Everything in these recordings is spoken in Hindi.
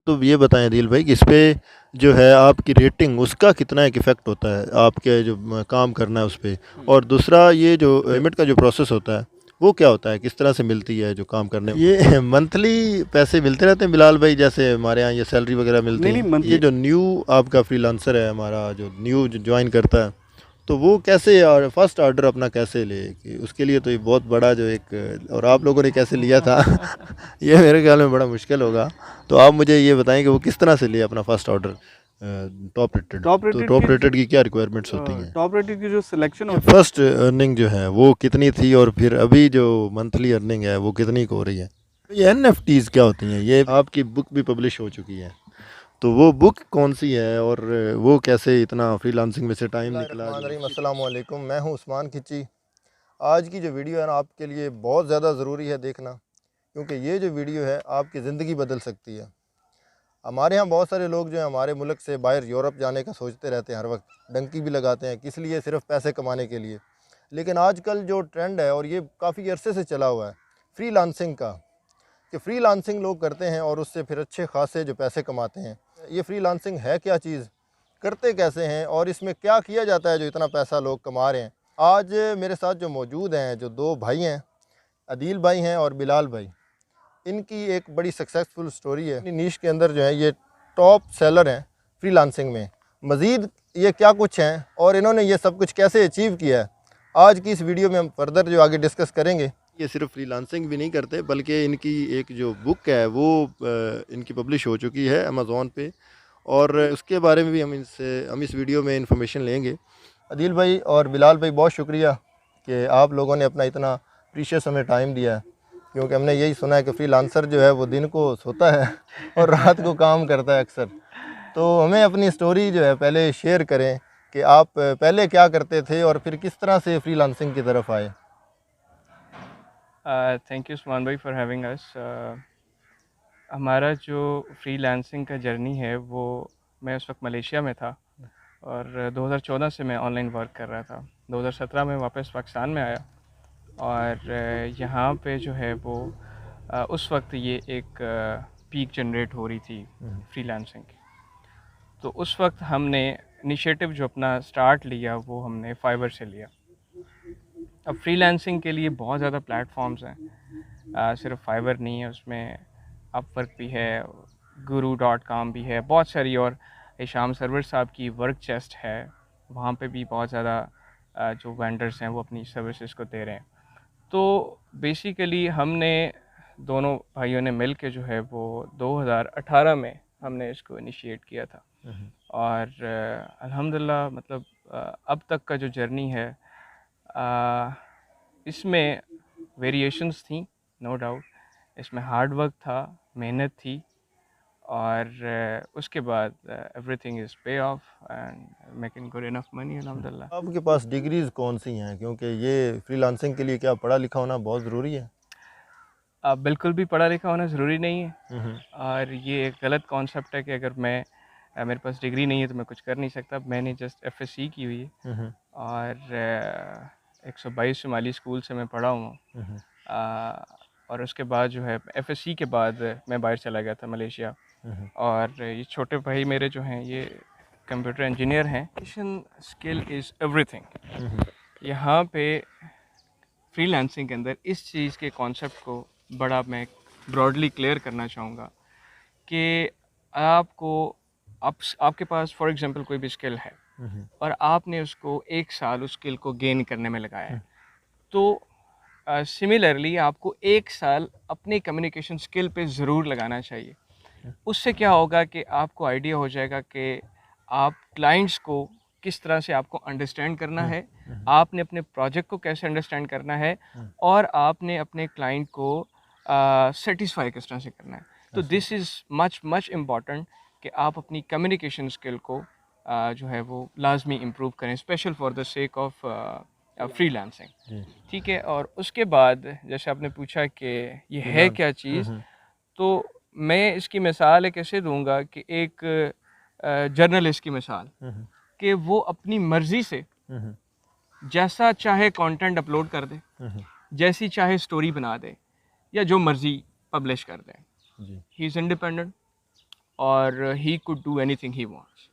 तो ये बताएँ दिल भाई कि इस पे जो है आपकी रेटिंग उसका कितना एक इफ़ेक्ट होता है, आपके जो काम करना है उस पे? और दूसरा ये जो पेमेंट का जो प्रोसेस होता है, वो क्या होता है? किस तरह से मिलती है जो काम करने ये मंथली पैसे मिलते रहते हैं बिलाल भाई जैसे हमारे यहाँ ये सैलरी वगैरह मिलती नहीं नहीं, है? ये मंथली। जो न्यू आपका फ्रीलांसर है हमारा जो न्यू जो जॉइन करता है, तो वो कैसे और फर्स्ट ऑर्डर अपना कैसे ले कि उसके लिए तो ये बहुत बड़ा जो एक और आप लोगों ने कैसे लिया था ये मेरे ख्याल में बड़ा मुश्किल होगा। तो आप मुझे ये बताएँ कि वो किस तरह से लिया अपना first order top rated? Top तो रेटेड की टॉप रेटेड की क्या रिक्वायरमेंट्स होती हैं? टॉप रेटेड की जो सिलेक्शन होती है। फर्स्ट अर्निंग जो है वो कितनी थी और फिर अभी जो मंथली अर्निंग है वो कितनी को हो रही है? ये एनएफटीज़ क्या होती हैं? ये आपकी बुक भी पब्लिश हो चुकी है। तो वो बुक कौन-सी है और वो कैसे इतना फ्रीलांसिंग में से टाइम निकला जो अस्सलाम वालेकुम, मैं हूँ उस्मान खिची। आज की जो वीडियो है ना आपके लिए बहुत ज़्यादा ज़रूरी है देखना, क्योंकि ये जो वीडियो है आपकी ज़िंदगी बदल सकती है। हमारे यहाँ बहुत सारे लोग जो हैं हमारे मुल्क से बाहर यूरोप जाने का सोचते रहते हैं, हर वक्त डंकी भी लगाते हैं, किस लिए? सिर्फ पैसे कमाने के लिए। लेकिन आजकल जो ट्रेंड है और ये काफ़ी अरसे से चला हुआ है फ्रीलांसिंग का, कि फ्रीलांसिंग लोग करते हैं और उससे फिर अच्छे खासे जो पैसे कमाते हैं। ये फ्रीलांसिंग है क्या चीज़, करते कैसे हैं और इसमें क्या किया जाता है जो इतना पैसा लोग कमा रहे हैं? आज मेरे साथ जो मौजूद हैं, जो दो भाई हैं, अदील भाई हैं और बिलाल भाई, इनकी एक बड़ी सक्सेसफुल स्टोरी है। अपनी नीश के अंदर जो है ये टॉप सेलर हैं फ्रीलांसिंग में। मज़ीद ये क्या कुछ हैं और इन्होंने ये सब कुछ कैसे अचीव किया है, आज की इस वीडियो में हम फर्दर जो आगे डिस्कस करेंगे। ये सिर्फ फ्रीलांसिंग भी नहीं करते बल्कि इनकी एक जो बुक है वो इनकी पब्लिश हो चुकी है अमेज़ॉन पे और उसके बारे में भी हम इस वीडियो में इंफॉर्मेशन लेंगे। अदील भाई और बिलाल भाई बहुत शुक्रिया कि आप लोगों ने अपना इतना प्रीशियस हमें टाइम दिया है, क्योंकि हमने यही सुना है कि फ्रीलांसर जो है वो दिन को सोता है और रात को काम करता है अक्सर। तो हमें अपनी स्टोरी जो है पहले शेयर करें कि आप पहले क्या करते थे और फिर किस तरह से फ्रीलांसिंग की तरफ आए। थैंक यू उस्मान भाई फॉर हैविंग अस। हमारा जो फ्रीलांसिंग का जर्नी है वो, मैं उस वक्त मलेशिया में था और 2014 से मैं ऑनलाइन वर्क कर रहा था। 2017 में वापस पाकिस्तान में आया और यहाँ पे जो है वो उस वक्त ये एक पीक जनरेट हो रही थी फ्रीलांसिंग की। तो उस वक्त हमने इनिशिएटिव जो अपना स्टार्ट लिया वो हमने फाइवर से लिया। अब फ्रीलांसिंग के लिए बहुत ज़्यादा प्लेटफॉर्म्स हैं, सिर्फ फाइवर नहीं है, उसमें अपवर्क भी है, guru.com भी है, बहुत सारी, और हिशाम सरवर साहब की वर्क चेस्ट है, वहाँ पे भी बहुत ज़्यादा जो वेंडर्स हैं वो अपनी सर्विसेज को दे रहे हैं। तो बेसिकली हमने दोनों भाइयों ने मिल के जो है वो 2018 में हमने इसको इनिशिएट किया था और अल्हम्दुलिल्लाह मतलब अब तक का जो जर्नी है इसमें वेरिएशंस थी, नो डाउट। इसमें हार्ड वर्क था, मेहनत थी और उसके बाद एवरीथिंग इज़ पे of and making good enough money अल्हम्दुलिल्लाह। आपके पास डिग्रीज़ कौन सी हैं, क्योंकि ये फ्रीलांसिंग के लिए क्या पढ़ा लिखा होना बहुत ज़रूरी है? बिल्कुल भी पढ़ा लिखा होना ज़रूरी नहीं है हम्म, और ये एक गलत कॉन्सेप्ट है कि अगर मैं मेरे पास डिग्री नहीं है तो मैं कुछ कर नहीं सकता। मैंने जस्ट एफएससी की हुई है हम्म, और 122 शुमाली स्कूल से मैं पढ़ा हूँ। हम्म, और उसके बाद जो है एफएससी के बाद मैं बाहर चला गया था मलेशिया हम्म, और ये छोटे भाई मेरे जो हैं ये कंप्यूटर इंजीनियर हैं। Skill is everything. यहाँ पे फ्रीलांसिंग के अंदर इस चीज़ के कॉन्सेप्ट को बड़ा मैं ब्रॉडली क्लियर करना चाहूँगा कि आपको आपके पास फॉर एग्जांपल कोई भी स्किल है हम्म, और आपने उसको 1 साल उस स्किल को गेन करने में लगाया है, तो सिमिलरली आपको 1 साल अपने कम्युनिकेशन स्किल पे ज़रूर लगाना चाहिए। उससे क्या होगा कि आपको आइडिया हो जाएगा कि आप क्लाइंट्स को किस तरह से आपको अंडरस्टैंड करना है, आपने अपने प्रोजेक्ट को कैसे अंडरस्टैंड करना है और आपने अपने क्लाइंट को सेटिस्फाई किस तरह से करना है। तो this is much much important कि आप अपनी कम्युनिकेशन स्किल को जो है वो लाजमी इम्प्रूव करें, special for the sake of freelancing. ठीक है, और उसके बाद जैसे आपने पूछा कि ये है क्या चीज़, तो मैं इसकी मिसाल एक ऐसे दूंगा कि एक जर्नलिस्ट की मिसाल, कि वो अपनी मर्ज़ी से जैसा चाहे कंटेंट अपलोड कर दे, जैसी चाहे स्टोरी बना दे या जो मर्ज़ी पब्लिश कर दे। ही इज़ इंडिपेंडेंट। और he could do anything he wants.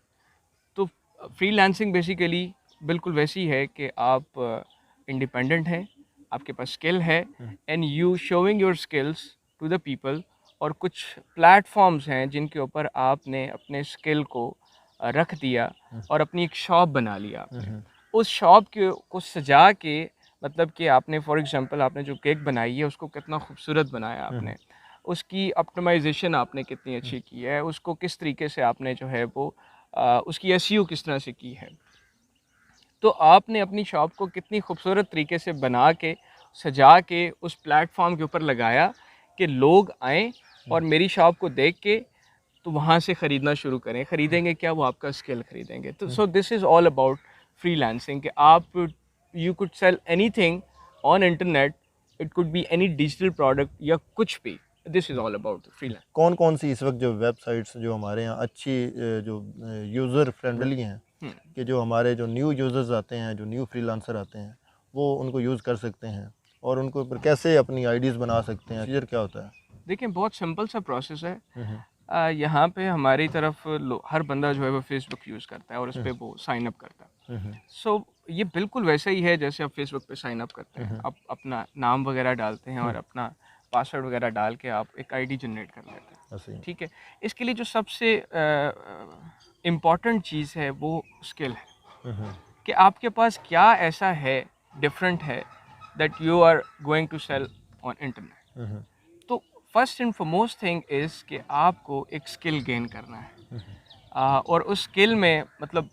तो फ्रीलांसिंग बेसिकली बिल्कुल वैसी है कि आप इंडिपेंडेंट हैं, आपके पास स्किल है and you showing your skills to the people. और कुछ प्लेटफॉर्म्स हैं जिनके ऊपर आपने अपने स्किल को रख दिया और अपनी एक शॉप बना लिया आपने। उस शॉप के को सजा के, मतलब कि आपने फॉर एग्जांपल आपने जो केक बनाई है उसको कितना खूबसूरत बनाया आपने, उसकी ऑप्टिमाइजेशन आपने कितनी अच्छी की है, उसको किस तरीके से आपने जो है वो उसकी एसईओ किस तरह से की है। तो आपने अपनी शॉप को कितनी खूबसूरत तरीके से बना के सजा के उस प्लेटफॉर्म के ऊपर लगाया कि लोग आएँ और मेरी शॉप को देख के तो वहाँ से ख़रीदना शुरू करें। ख़रीदेंगे क्या? वो आपका स्किल ख़रीदेंगे। तो so this is all about freelancing कि आप you could sell anything on internet, it could be any digital product या कुछ भी। This is all about freelance. कौन कौन सी इस वक्त जो वेबसाइट्स जो हमारे यहाँ अच्छी जो यूज़र फ्रेंडली हैं, कि जो हमारे जो न्यू यूज़र्स आते हैं, जो न्यू फ्रीलांसर आते हैं, वो उनको यूज़ कर सकते हैं और उनको ऊपर कैसे अपनी आईडीज़ बना सकते हैं? फीचर क्या होता है? देखिए बहुत सिंपल सा प्रोसेस है। यहाँ पे हमारी तरफ हर बंदा जो है वो फेसबुक यूज़ करता है और उस पर वो साइन अप करता है। सो ये बिल्कुल वैसा ही है जैसे आप फेसबुक पे साइन अप करते हैं। आप अपना नाम वगैरह डालते हैं और अपना पासवर्ड वगैरह डाल के आप एक आईडी जनरेट कर लेते हैं। ठीक है। इसके लिए जो सबसे इम्पॉर्टेंट चीज़ है वो स्किल है कि आपके पास क्या ऐसा है डिफरेंट है that you are going to sell on internet. तो first and foremost thing is कि आपको एक स्किल गेन करना है। और उस स्किल में मतलब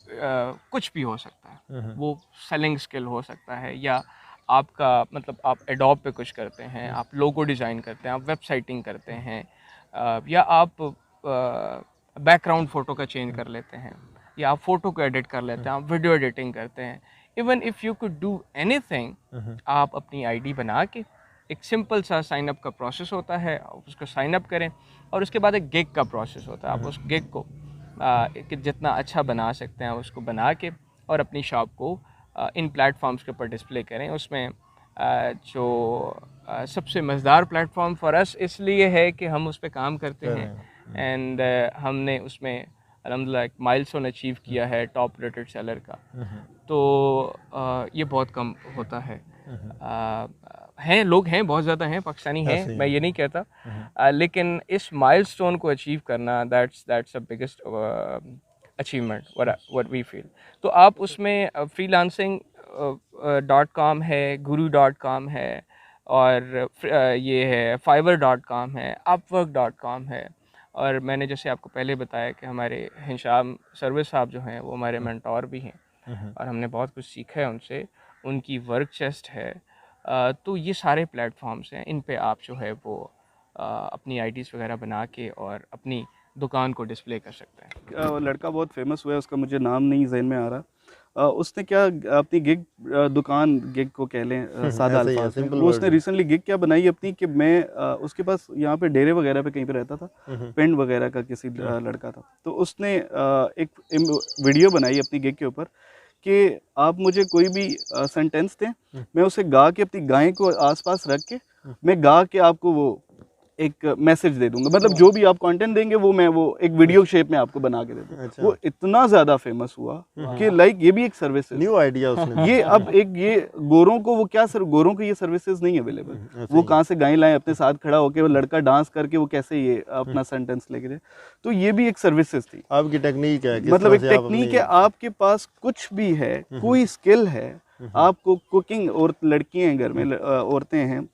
कुछ भी हो सकता है। वो सेलिंग स्किल हो सकता है या आपका मतलब आप एडोब पे कुछ करते हैं, आप लोगो डिज़ाइन करते हैं, आप वेबसाइटिंग करते हैं, या आप बैकग्राउंड फ़ोटो का चेंज कर लेते हैं, या आप फ़ोटो को एडिट कर लेते हैं, आप वीडियो एडिटिंग करते हैं। Even if you could do anything, आप अपनी आईडी बना के एक सिंपल सा साइन अप का प्रोसेस होता है, आप उसको साइन अप करें और उसके बाद एक गिग का प्रोसेस होता है। आप उस गिग को जितना अच्छा बना सकते हैं उसको बना के और अपनी शॉप को इन प्लेटफॉर्म्स के ऊपर डिस्प्ले करें। उसमें जो सबसे मज़ेदार प्लेटफॉर्म फॉर अस इसलिए है कि हम उस पर काम करते हैं एंड हमने उसमें अल्हम्दुलिल्लाह एक माइलस्टोन अचीव किया है टॉप रेटेड सेलर का। तो ये बहुत कम होता है। हैं लोग हैं, बहुत ज़्यादा हैं, पाकिस्तानी हैं, मैं ये नहीं कहता, लेकिन इस माइलस्टोन को अचीव करना that's the biggest achievement what we feel. तो आप उसमें freelancing.com है, guru.com है और ये है fiverr.com है, upwork.com है। और मैंने जैसे आपको पहले बताया कि हमारे हिशाम सर्विस साहब जो हैं वो हमारे मेंटोर भी हैं और हमने बहुत कुछ सीखा है उनसे, उनकी वर्क चेस्ट है। तो ये सारे प्लेटफॉर्म्स हैं, इन पे आप जो है वो अपनी आईडीज़ वगैरह बना के और अपनी दुकान को डिस्प्ले कर सकते हैं। लड़का बहुत फेमस हुआ है, उसका मुझे नाम नहीं जहन में आ रहा। उसने क्या अपनी गिग दुकान, गिग को कह लें सादा अल्फाज में, वो उसने रिसेंटली गिग क्या बनाई अपनी कि मैं उसके पास यहाँ पे डेरे वगैरह पे कहीं पे रहता था, पेंट वगैरह का किसी लड़का था। तो उसने एक वीडियो बनाई अपनी गिग के ऊपर कि आप मुझे कोई भी सेंटेंस दें, मैं उसे गा के अपनी गाय को आसपास रख के मैं गा के आपको वो एक मैसेज दे दूंगा। मतलब जो भी आप कंटेंट देंगे वो मैं वो एक वीडियो शेप में आपको बना के दे दूंगा। अच्छा। वो इतना ज्यादा फेमस हुआ कि लाइक ये भी एक सर्विस है, न्यू आइडिया उसने। ये अब एक ये गोरों को वो क्या गोरों को ये सर्विसेज नहीं अवेलेबल। वो कहाँ से गाय लाएं अपने साथ खड़ा होके, वो लड़का डांस करके वो कैसे ये अपना सेंटेंस लेके दे। तो ये भी एक सर्विसेज थी। आपकी टेक्निक है, मतलब एक टेक्निक है, आपके पास कुछ भी है, कोई स्किल है, आपको कुकिंग, और लड़कियां हैं घर में, औरतें हैं,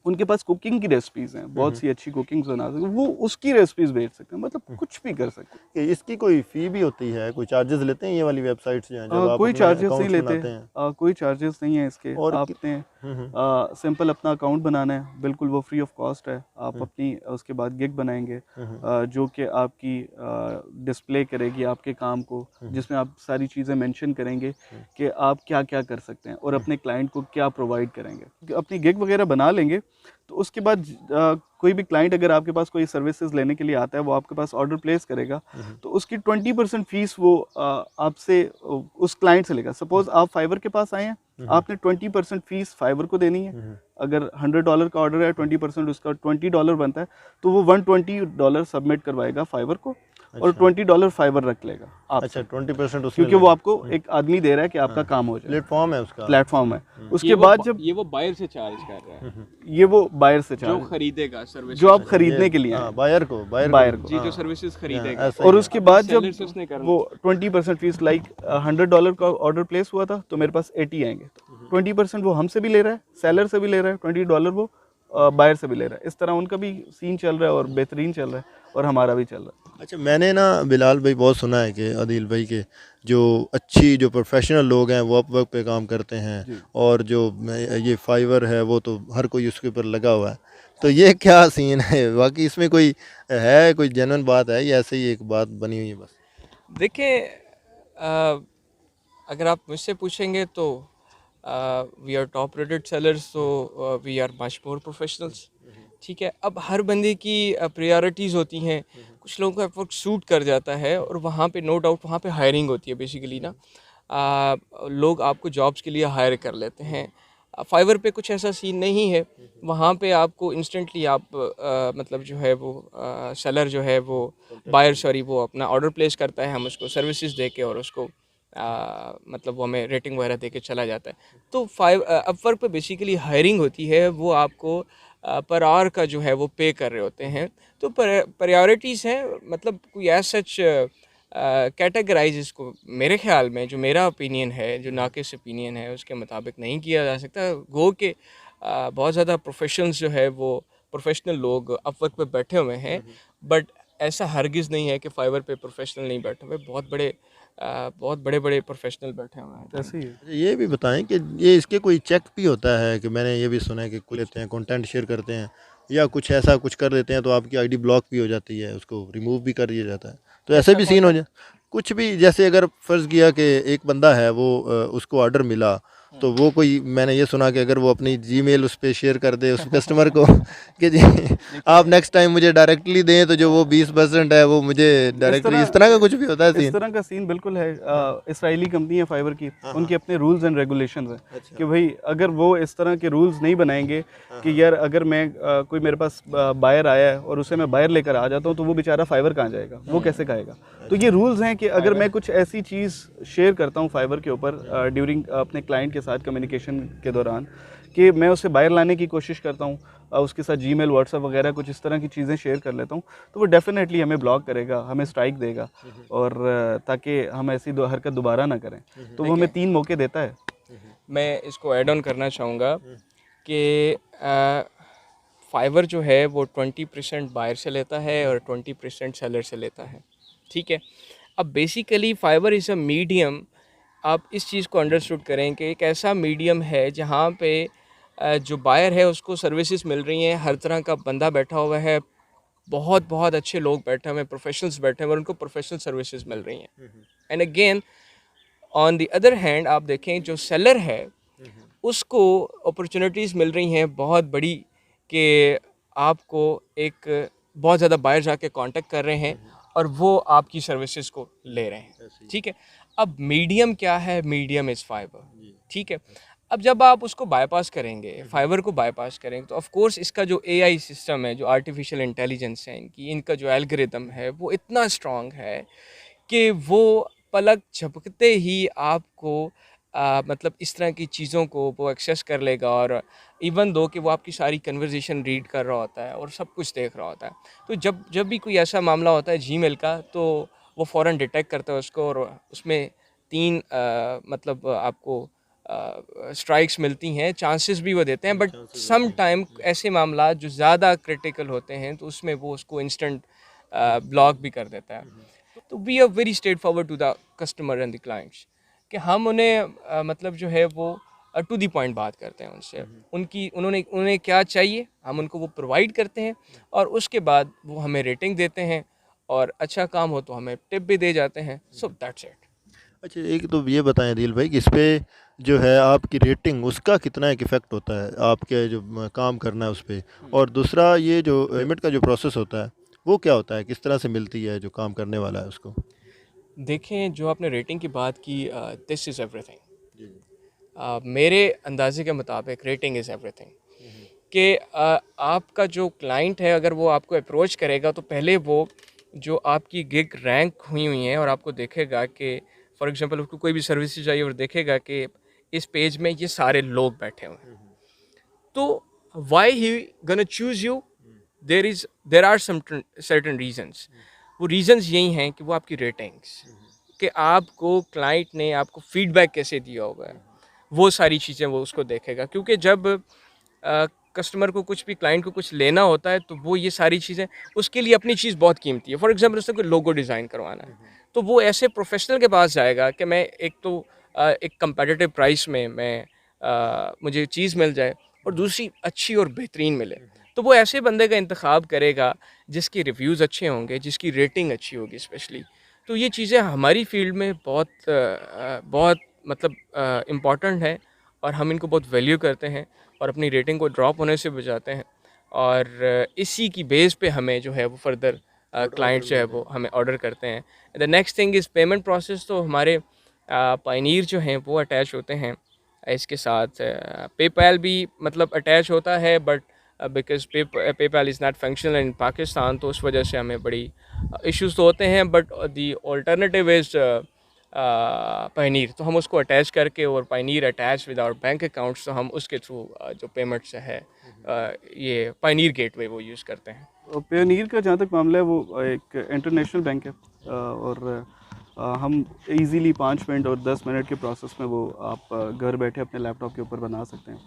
उनके पास कुकिंग की रेसिपीज हैं, बहुत सी अच्छी कुकिंग बना सकते हैं, वो उसकी रेसिपीज बेच सकते हैं, मतलब कुछ भी कर सकते हैं। इसकी कोई फी भी होती है, कोई चार्जेस लेते हैं ये वाली वेबसाइट्स जो हैं? जब आप कोई चार्जेस नहीं लेते, कोई चार्जेस नहीं है इसके। और आपने सिंपल अपना अकाउंट बनाना है, बिल्कुल वो फ्री ऑफ कॉस्ट है। आप अपनी उसके बाद गिग बनाएंगे जो कि आपकी डिस्प्ले करेगी आपके काम को, जिसमें आप सारी चीज़ें मेंशन करेंगे कि आप क्या क्या कर सकते हैं और अपने क्लाइंट को क्या प्रोवाइड करेंगे। अपनी गिग वगैरह बना लेंगे तो उसके बाद कोई भी क्लाइंट अगर आपके पास कोई सर्विसेज लेने के लिए आता है, वो आपके पास ऑर्डर प्लेस करेगा तो उसकी 20% फीस वो आपसे उस क्लाइंट से लेगा। सपोज आप फाइवर के पास आए हैं, आपने 20% फीस फाइवर को देनी है। अगर $100 का ऑर्डर है, 20% उसका $20 बनता है, तो वो $120 सबमिट करवाएगा फाइवर को और $20 फाइवर रख लेगा आप। अच्छा 20% उसमें क्योंकि वो आपको एक आदमी दे रहा है कि आपका काम हो जाए, प्लेटफॉर्म है उसका। प्लेटफॉर्म है। उसके बाद जब ये वो बायर से चार्ज कर रहा है, ये वो बायर से जो चार्ज, खरीदेगा सर्विस, जो आप खरीदने के लिए आए, बायर को बायर को, जी जो सर्विसेज खरीदेगा। ऐसा ही और है। उसके बाद जब seller से उसने करना। वो 20% फीस, लाइक $100 का ऑर्डर प्लेस हुआ था तो मेरे पास 80 आएंगे, 20% वो हमसे भी ले रहा है, सेलर से भी ले रहा है, $20 वो बायर से भी ले रहा है। इस तरह उनका भी सीन चल रहा है और बेहतरीन चल रहा है और हमारा भी चल रहा है। अच्छा मैंने ना बिलाल भाई बहुत सुना है कि आदिल भाई के जो अच्छी जो प्रोफेशनल लोग हैं वो अपवर्क पे काम करते हैं, और जो ये फाइवर है वो तो हर कोई उसके ऊपर लगा हुआ है। तो ये क्या सीन है बाकी, इसमें कोई है, कोई जेन्युइन बात है या ऐसे ही एक बात बनी हुई है बस? देखिए, अगर आप मुझसे पूछेंगे तो we are top rated sellers, तो we are much more professionals. ठीक है, अब हर बंदे की प्रायोरिटीज़ होती हैं। कुछ लोगों का वर्क सूट कर जाता है और वहाँ पे नो डाउट वहाँ पे हायरिंग होती है बेसिकली ना। लोग आपको जॉब्स के लिए हायर कर लेते हैं। फाइवर पे कुछ ऐसा सीन नहीं है, वहाँ पे आपको इंस्टेंटली आप मतलब जो है वो सेलर जो है वो बायर सॉरी वो अपना ऑर्डर प्लेस करता है, हम उसको सर्विसेज दे के और उसको मतलब वो हमें रेटिंग वगैरह दे के चला जाता है। तो अपवर्क पे बेसिकली हायरिंग होती है, वो आपको पर आवर का जो है वो पे कर रहे होते हैं। तो प्रायोरिटीज़ हैं, मतलब कोई एज सच कैटेगराइज इसको मेरे ख्याल में, जो मेरा ओपिनियन है, जो नाकिस ओपिनियन है, उसके मुताबिक नहीं किया जा सकता। गो के बहुत ज़्यादा प्रोफेशनल्स जो है वो प्रोफेशनल लोग अपवर्क पे बैठे हुए हैं, बट ऐसा हरगिज़ नहीं है कि फाइवर पे प्रोफेशनल नहीं बैठे हुए। बहुत बड़े बड़े प्रोफेशनल बैठे हुए हैं। ऐसे ही है। अच्छा, ये भी बताएं कि ये इसके कोई चेक भी होता है कि मैंने ये भी सुना है कि कुछ लेते हैं कंटेंट शेयर करते हैं या कुछ ऐसा कुछ कर देते हैं तो आपकी आईडी ब्लॉक भी हो जाती है, उसको रिमूव भी कर दिया जाता है, तो ऐसे भी सीन हो जाए कुछ भी? जैसे अगर फ़र्ज़ किया कि एक बंदा है वो उसको ऑर्डर मिला, तो वो कोई, मैंने ये सुना कि अगर वो अपनी जीमेल उस पर शेयर कर दे उस कस्टमर को कि जी आप नेक्स्ट टाइम मुझे डायरेक्टली दें, तो जो वो 20% है वो मुझे डायरेक्टली, इस तरह का कुछ भी होता है इस सीन? तरह का सीन बिल्कुल है। इसराइली कंपनी है फाइवर की, उनके अपने रूल्स एंड रेगुलेशंस हैं कि भाई अगर वो इस तरह के रूल्स नहीं बनाएंगे कि यार अगर मैं कोई मेरे पास बायर आया है और उसे मैं बायर लेकर आ जाता हूँ तो वो बेचारा फाइवर कहाँ जाएगा, वो कैसे खाएगा। तो ये रूल्स हैं कि अगर मैं कुछ ऐसी चीज़ शेयर करता हूँ फाइवर के ऊपर ड्यूरिंग अपने क्लाइंट के साथ कम्युनिकेशन के दौरान, कि मैं उसे बाहर लाने की कोशिश करता हूँ, उसके साथ जीमेल व्हाट्सएप वगैरह कुछ इस तरह की चीज़ें शेयर कर लेता हूँ, तो वो डेफिनेटली हमें ब्लॉक करेगा, हमें स्ट्राइक देगा, और ताकि हम ऐसी हरकत दोबारा ना करें। तो वो हमें 3 मौके देता है। मैं इसको ऐड ऑन करना चाहूँगा कि फाइवर जो है वो 20% बायर से लेता है और 20% सेलर से लेता है। ठीक है, अब basically Fiverr is a medium. आप इस चीज़ को अंडरस्टूड करें कि एक ऐसा मीडियम है जहाँ पे जो बायर है उसको सर्विसेज मिल रही हैं, हर तरह का बंदा बैठा हुआ है, बहुत बहुत अच्छे लोग बैठे हुए हैं, प्रोफेशनल्स बैठे हुए हैं और उनको प्रोफेशनल सर्विसेज मिल रही हैं। And again on the other hand आप देखें जो सेलर है उसको अपॉर्चुनिटीज़ मिल रही हैं बहुत बड़ी, कि आपको एक बहुत ज़्यादा बायर जाके कांटेक्ट कर रहे हैं और वो आपकी सर्विसेज को ले रहे हैं। ठीक है, अब मीडियम क्या है? Medium is fibre. ठीक है, अब जब आप उसको बाईपास करेंगे, फाइबर को बाईपास करेंगे, तो ऑफ कोर्स इसका जो एआई सिस्टम है, जो आर्टिफिशियल इंटेलिजेंस है इनका जो एल्गोरिदम है वो इतना स्ट्रॉन्ग है कि वो पलक झपकते ही आपको मतलब इस तरह की चीज़ों को वो एक्सेस कर लेगा, और इवन दो कि वो आपकी सारी कन्वर्जेशन रीड कर रहा होता है और सब कुछ देख रहा होता है। तो जब जब भी कोई ऐसा मामला होता है जीमेल का, तो वो फ़ौरन डिटेक्ट करता है उसको, और उसमें 3 मतलब आपको स्ट्राइक्स मिलती हैं, चांसेस भी वो देते हैं, बट सम टाइम ऐसे मामला जो ज़्यादा क्रिटिकल होते हैं तो उसमें वो उसको इंस्टेंट ब्लॉक भी कर देता है। तो we are very straight forward to the customer and the clients, कि हम उन्हें मतलब जो है वो टू दी पॉइंट बात करते हैं उनसे, उन्हें क्या चाहिए हम उनको वो प्रोवाइड करते हैं, और उसके बाद वो हमें रेटिंग देते हैं, और अच्छा काम हो तो हमें टिप भी दे जाते हैं। So that's it. अच्छा एक तो ये बताएं दिल भाई कि इस पे जो है आपकी रेटिंग उसका कितना एक इफ़ेक्ट होता है आपके जो काम करना है उस पे, और दूसरा ये जो पेमेंट का जो प्रोसेस होता है वो क्या होता है, किस तरह से मिलती है जो काम करने वाला है उसको? देखें, जो आपने रेटिंग की बात की, दिस इज़ एवरीथिंग। मेरे अंदाजे के मुताबिक रेटिंग इज़ एवरीथिंग, कि आपका जो क्लाइंट है अगर वो आपको अप्रोच करेगा तो पहले वो जो आपकी गिग रैंक हुई हैं और आपको देखेगा कि फॉर एग्जांपल उसको कोई भी सर्विस चाहिए और देखेगा कि इस पेज में ये सारे लोग बैठे हुए हैं, तो why he gonna choose you, there are some certain reasons. वो रीजंस यही हैं कि वो आपकी रेटिंग्स, कि आपको क्लाइंट ने आपको फीडबैक कैसे दिया होगा, वो सारी चीज़ें वो उसको देखेगा। क्योंकि जब कस्टमर को कुछ भी, क्लाइंट को कुछ लेना होता है, तो वो ये सारी चीज़ें, उसके लिए अपनी चीज़ बहुत कीमती है। फॉर एग्जांपल उससे कोई लोगो डिज़ाइन करवाना है, तो वो ऐसे प्रोफेशनल के पास जाएगा कि मैं एक तो एक कंपेटिटिव प्राइस में मुझे चीज़ मिल जाए और दूसरी अच्छी और बेहतरीन मिले। तो वो ऐसे बंदे का इंतखाब करेगा जिसके रिव्यूज़ अच्छे होंगे, जिसकी रेटिंग अच्छी होगी स्पेशली। तो ये चीज़ें हमारी फील्ड में बहुत मतलब इम्पॉर्टेंट है और हम इनको बहुत वैल्यू करते हैं और अपनी रेटिंग को ड्रॉप होने से बचाते हैं। और इसी की बेस पे हमें जो है वो फर्दर क्लाइंट जो है वो हमें ऑर्डर करते हैं। The next thing is payment process. तो हमारे पायनीर जो हैं वो अटैच होते हैं इसके साथ। पेपैल भी मतलब अटैच होता है, but because PayPal is not functional in Pakistan, तो उस वजह से हमें बड़ी इश्यूज़ तो होते हैं। But the alternative is Payoneer, तो हम उसको अटैच करके, और Payoneer attach with our bank accounts, तो हम उसके थ्रू जो पेमेंट्स है ये पायनीर गेटवे वो यूज़ करते हैं। और पेयोनीर का जहाँ तक मामला है, वो एक इंटरनेशनल बैंक है, और हम इजीली 5 मिनट और 10 मिनट के प्रोसेस में वो आप घर बैठे अपने लैपटॉप के ऊपर बना सकते हैं।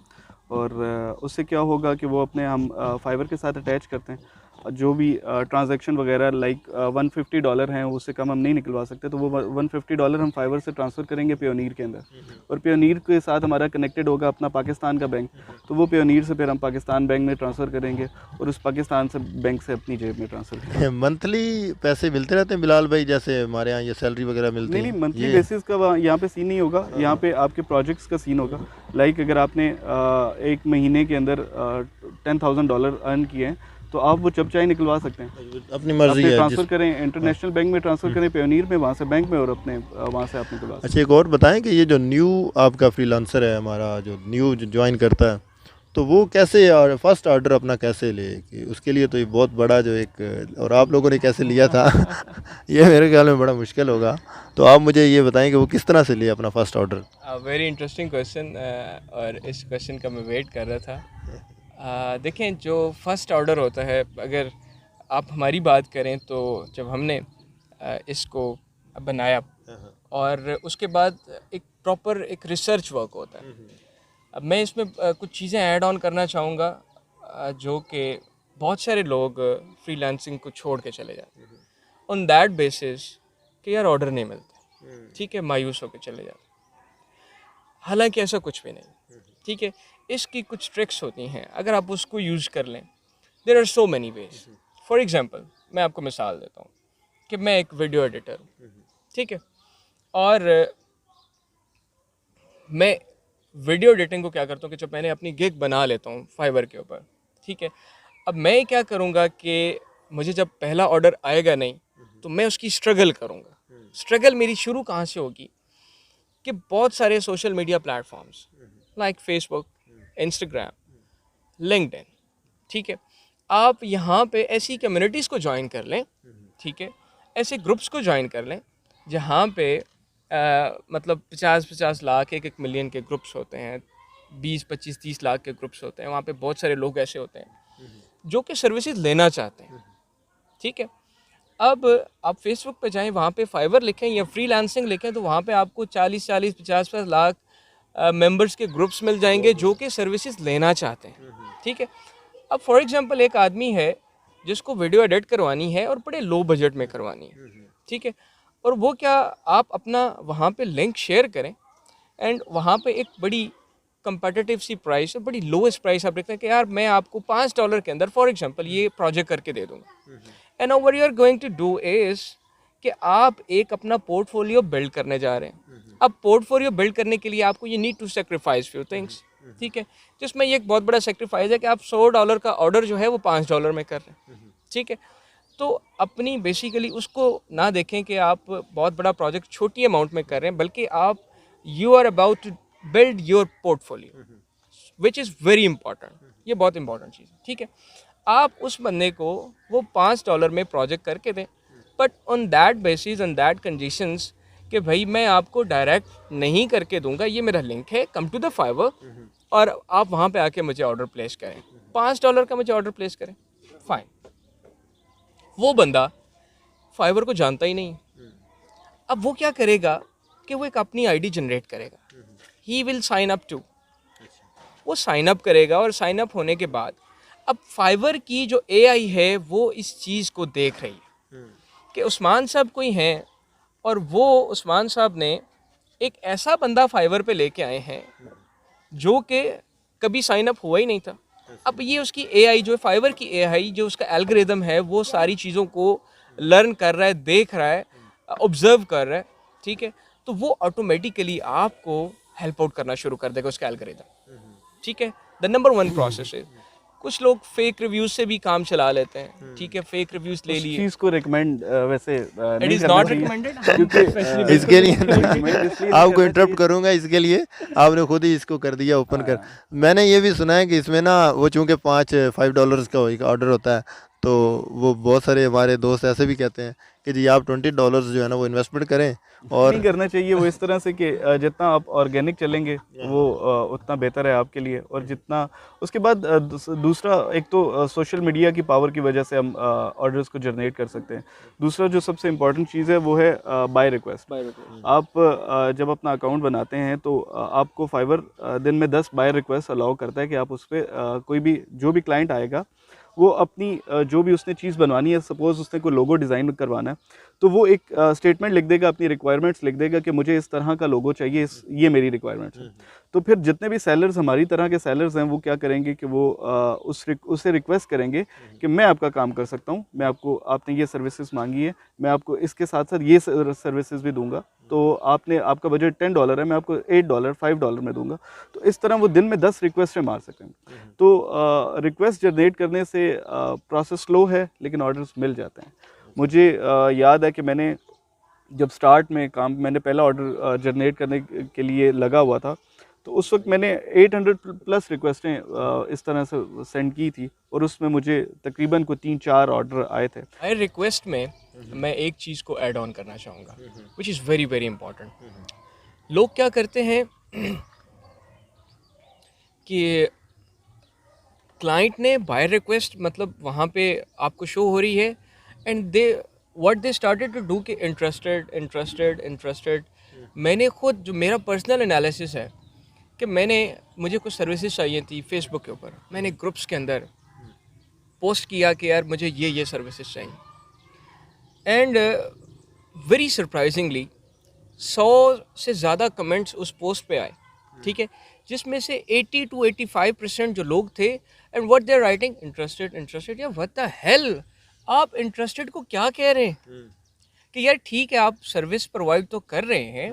और उससे क्या होगा कि वो अपने हम फाइवर के साथ अटैच करते हैं। जो भी ट्रांजैक्शन वगैरह लाइक $150 हैं, उससे कम हम नहीं निकलवा सकते, तो वो $150 हम फाइवर से ट्रांसफ़र करेंगे पेयोनीर के अंदर, और पेयोनीर के साथ हमारा कनेक्टेड होगा अपना पाकिस्तान का बैंक, तो वो पेयोनीर से फिर हम पाकिस्तान बैंक में ट्रांसफ़र करेंगे और उस पाकिस्तान से बैंक से अपनी जेब में ट्रांसफ़र करेंगे। मंथली पैसे मिलते रहते हैं बिलाल भाई, जैसे हमारे यहाँ ये सैलरी वगैरह मिलती नहीं है? नहीं, मंथली बेसिस का यहाँ पे सीन नहीं होगा। यहाँ पे आपके प्रोजेक्ट्स का सीन होगा। लाइक अगर आपने एक महीने के अंदर $10,000 अर्न किए हैं, तो आप वो जब चाहे निकलवा सकते हैं, अपनी मर्जी है। ट्रांसफ़र करें, इंटरनेशनल बैंक में ट्रांसफ़र करें पेयोनीर में, वहाँ से बैंक में, और अपने वहाँ से आप निकलवा सकते अच्छा, एक और बताएं कि ये जो न्यू आपका फ्रीलांसर है हमारा, जो न्यू ज्वाइन करता है, तो वो कैसे, और फर्स्ट ऑर्डर अपना कैसे ले, कि उसके लिए तो ये बहुत बड़ा जो एक, और आप लोगों ने कैसे लिया था ये मेरे ख्याल में बड़ा मुश्किल होगा। तो आप मुझे ये बताएं कि वो किस तरह से लिया अपना first order. Very interesting question, और इस क्वेश्चन का मैं वेट कर रहा था। देखें, जो फर्स्ट ऑर्डर होता है, अगर आप हमारी बात करें, तो जब हमने इसको बनाया और उसके बाद एक प्रॉपर एक रिसर्च वर्क होता है। अब मैं इसमें कुछ चीज़ें ऐड ऑन करना चाहूँगा, जो कि बहुत सारे लोग फ्रीलांसिंग को छोड़ के चले जाते हैं ऑन दैट बेसिस कि यार ऑर्डर नहीं मिलते, ठीक है, मायूस होकर चले जाते। हालांकि ऐसा कुछ भी नहीं, ठीक है। इसकी कुछ ट्रिक्स होती हैं, अगर आप उसको यूज़ कर लें, there are so many ways. For example मैं आपको मिसाल देता हूँ कि मैं एक वीडियो एडिटर हूँ, ठीक है, और मैं वीडियो एडिटिंग को क्या करता हूँ कि जब मैंने अपनी गिग बना लेता हूँ फाइवर के ऊपर, ठीक है, अब मैं क्या करूँगा कि मुझे जब पहला ऑर्डर आएगा नहीं, तो मैं उसकी स्ट्रगल करूँगा। स्ट्रगल मेरी शुरू कहाँ से होगी कि बहुत सारे social media platforms like Facebook, Instagram, LinkedIn, ठीक है, आप यहाँ पे ऐसी कम्युनिटीज़ को ज्वाइन कर लें, ठीक है, ऐसे ग्रुप्स को ज्वाइन कर लें जहाँ पे मतलब 50-50 लाख, 1-1 मिलियन के ग्रुप्स होते हैं, 20-25-30 लाख के ग्रुप्स होते हैं। वहाँ पे बहुत सारे लोग ऐसे होते हैं जो कि सर्विसेज लेना चाहते हैं, ठीक है। अब आप फेसबुक पे जाएं, वहाँ पे फाइवर लिखें या फ्रीलांसिंग लिखें, तो वहाँ पे आपको 40-40, 50-50 लाख मेंबर्स के ग्रुप्स मिल जाएंगे जो कि सर्विसेज लेना चाहते हैं, ठीक है। अब फॉर एग्जांपल एक आदमी है जिसको वीडियो एडिट करवानी है और बड़े लो बजट में करवानी है, ठीक है, और वो क्या, आप अपना वहाँ पे लिंक शेयर करें एंड वहाँ पे एक बड़ी कंपेटिटिव सी प्राइस, बड़ी लोएस्ट प्राइस आप देखते हैं कि यार मैं आपको $5 के अंदर फॉर एग्जांपल ये प्रोजेक्ट करके दे दूँगा। And now what you are going to do is कि आप एक अपना पोर्टफोलियो बिल्ड करने जा रहे हैं। अब पोर्टफोलियो बिल्ड करने के लिए आपको ये need to sacrifice few things, ठीक है, जिसमें ये एक बहुत बड़ा सेक्रीफाइस है कि आप $100 का ऑर्डर जो है वो $5 में कर रहे हैं, ठीक है। तो अपनी बेसिकली उसको ना देखें कि आप बहुत बड़ा प्रोजेक्ट छोटी अमाउंट में कर रहे हैं, बल्कि आप you are about to build your portfolio which is very important. ये बहुत इंपॉर्टेंट चीज़ है, ठीक है। आप उस बंदे को वो $5 में प्रोजेक्ट करके दें but on that basis on that conditions कि भाई मैं आपको डायरेक्ट नहीं करके दूंगा, ये मेरा लिंक है, कम टू द फाइवर और आप वहाँ पे आके मुझे ऑर्डर प्लेस करें, $5 का मुझे ऑर्डर प्लेस करें, फाइन। वो बंदा फाइवर को जानता ही नहीं। अब वो क्या करेगा कि वो एक अपनी आईडी जनरेट करेगा, he will sign up to, वो साइन अप करेगा और साइन अप होने के बाद अब फाइवर की जो एआई है वो इस चीज़ को देख रही है कि उस्मान साहब कोई हैं और वो उस्मान साहब ने एक ऐसा बंदा फाइवर पे लेके आए हैं जो कि कभी साइन अप हुआ ही नहीं था। अब ये उसकी एआई जो फाइवर की एआई जो उसका एल्गोरिदम है वो सारी चीज़ों को लर्न कर रहा है, देख रहा है, ऑब्जर्व कर रहा है, ठीक है, तो वो ऑटोमेटिकली आपको हेल्प आउट करना शुरू कर देगा उसका एल्गोरिदम, ठीक है। द नंबर वन प्रोसेस है, कुछ लोग फेक रिव्यूज से भी काम चला लेते हैं, ठीक है, फेक रिव्यूज ले लिए, चीज़ को रिकमेंड वैसे इट इज़ नॉट रिकमेंडेड। इसके लिए आपको इंटरप्ट करूंगा, इसके लिए आपने खुद ही इसको कर दिया ओपन कर। मैंने ये भी सुना है कि इसमें ना वो चूँकि $5 का एक ऑर्डर होता है, तो वो बहुत सारे हमारे दोस्त ऐसे भी कहते हैं कि जी आप $20 जो है ना वो इन्वेस्टमेंट करें और नहीं करना चाहिए वो इस तरह से कि जितना आप ऑर्गेनिक चलेंगे वो उतना बेहतर है आपके लिए। और जितना उसके बाद दूसरा, एक तो सोशल मीडिया की पावर की वजह से हम ऑर्डर्स को जनरेट कर सकते हैं। दूसरा जो सबसे इम्पोर्टेंट चीज़ है वो है बाय रिक्वेस्ट। आप जब अपना अकाउंट बनाते हैं तो आपको फाइवर दिन में 10 बाय रिक्वेस्ट अलाउ करता है कि आप उस पर कोई भी जो भी क्लाइंट आएगा वो अपनी जो भी उसने चीज़ बनवानी है, सपोज़ उसने कोई लोगो डिज़ाइन करवाना है, तो वो एक स्टेटमेंट लिख देगा, अपनी रिक्वायरमेंट्स लिख देगा कि मुझे इस तरह का लोगो चाहिए, ये मेरी रिक्वायरमेंट्स है। तो फिर जितने भी सेलर्स हमारी तरह के सेलर्स हैं वो क्या करेंगे कि वो उससे रिक्वेस्ट करेंगे कि मैं आपका काम कर सकता हूँ, मैं आपको, आपने ये सर्विसेज मांगी है, मैं आपको इसके साथ साथ ये सर्विसेज भी दूंगा, तो आपका बजट $10 है, मैं आपको $8 $5 में दूंगा। तो इस तरह वो दिन में 10 रिक्वेस्टें मार सकेंगे। तो रिक्वेस्ट जनरेट करने से प्रोसेस स्लो है लेकिन ऑर्डर्स मिल जाते हैं। मुझे याद है कि मैंने जब स्टार्ट में काम, मैंने पहला ऑर्डर जनरेट करने के लिए लगा हुआ था, तो उस वक्त मैंने 800 प्लस रिक्वेस्टें इस तरह से सेंड की थी और उसमें मुझे तकरीबन को 3-4 ऑर्डर आए थे। आई रिक्वेस्ट में मैं एक चीज़ को ऐड ऑन करना चाहूँगा विच इज़ वेरी वेरी इंपॉर्टेंट। लोग क्या करते हैं कि क्लाइंट ने बाय रिक्वेस्ट मतलब वहाँ पे आपको शो हो रही है and they what they started to do कि इंटरेस्टेड इंटरेस्टेड इंटरेस्टेड। मैंने खुद, जो मेरा पर्सनल एनालिसिस है कि मुझे कुछ सर्विसेज चाहिए थी फेसबुक के ऊपर, मैंने ग्रुप्स के अंदर पोस्ट किया कि यार मुझे ये सर्विसेज चाहिए एंड वेरी सरप्राइजिंगली 100 से ज़्यादा कमेंट्स उस पोस्ट पे आए, ठीक है, जिसमें से 80 to 85% जो लोग थे and what they are writing interested interested. या व्हाट द हेल, आप इंटरेस्टेड को क्या कह रहे हैं कि यार ठीक है आप सर्विस प्रोवाइड तो कर रहे हैं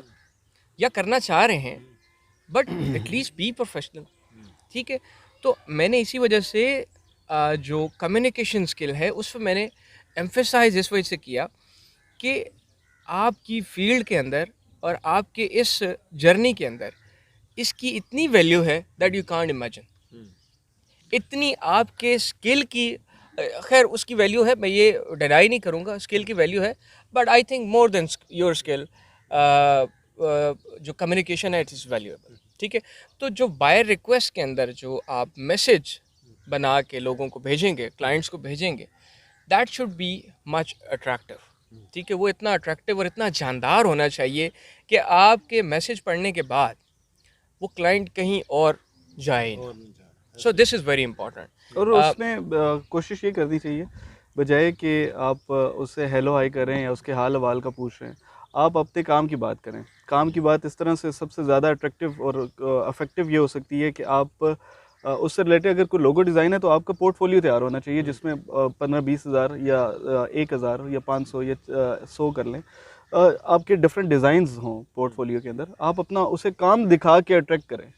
या करना चाह रहे हैं बट एटलीस्ट बी प्रोफेशनल, ठीक है। तो मैंने इसी वजह से जो कम्युनिकेशन स्किल है उस पर मैंने एम्फेसाइज इस वजह से किया कि आपकी फील्ड के अंदर और आपके इस जर्नी के अंदर इसकी इतनी वैल्यू है दैट यू कांट इमेजिन। इतनी आपके स्किल की, खैर उसकी वैल्यू है, मैं ये डिनाई नहीं करूँगा, स्किल की वैल्यू है, but I think more than your skill जो कम्युनिकेशन है इट इज़ वैल्यूएबल, ठीक है। तो जो बाय रिक्वेस्ट के अंदर जो आप मैसेज बना के लोगों को भेजेंगे, क्लाइंट्स को भेजेंगे, that should be much attractive, ठीक है। वो इतना अट्रैक्टिव और इतना जानदार होना चाहिए कि आपके मैसेज पढ़ने के बाद वो क्लाइंट कहीं और जाए ही नहीं। So this is very important. और उसमें कोशिश ये करनी चाहिए, बजाय कि आप उससे हेलो हाई करें या उसके हाल हवाल का पूछ रहे हैं, आप अपने काम की बात करें। काम की बात इस तरह से सबसे ज़्यादा अट्रैक्टिव और इफेक्टिव ये हो सकती है कि आप उससे रिलेटेड अगर कोई लोगो डिज़ाइन है तो आपका पोर्टफोलियो तैयार होना चाहिए जिसमें 15-20 हज़ार या 1,000 या 500 या 100 कर लें, आपके डिफरेंट डिज़ाइंस हों पोर्टफोलियो के अंदर। आप अपना उसे काम दिखा के अट्रैक्ट करें।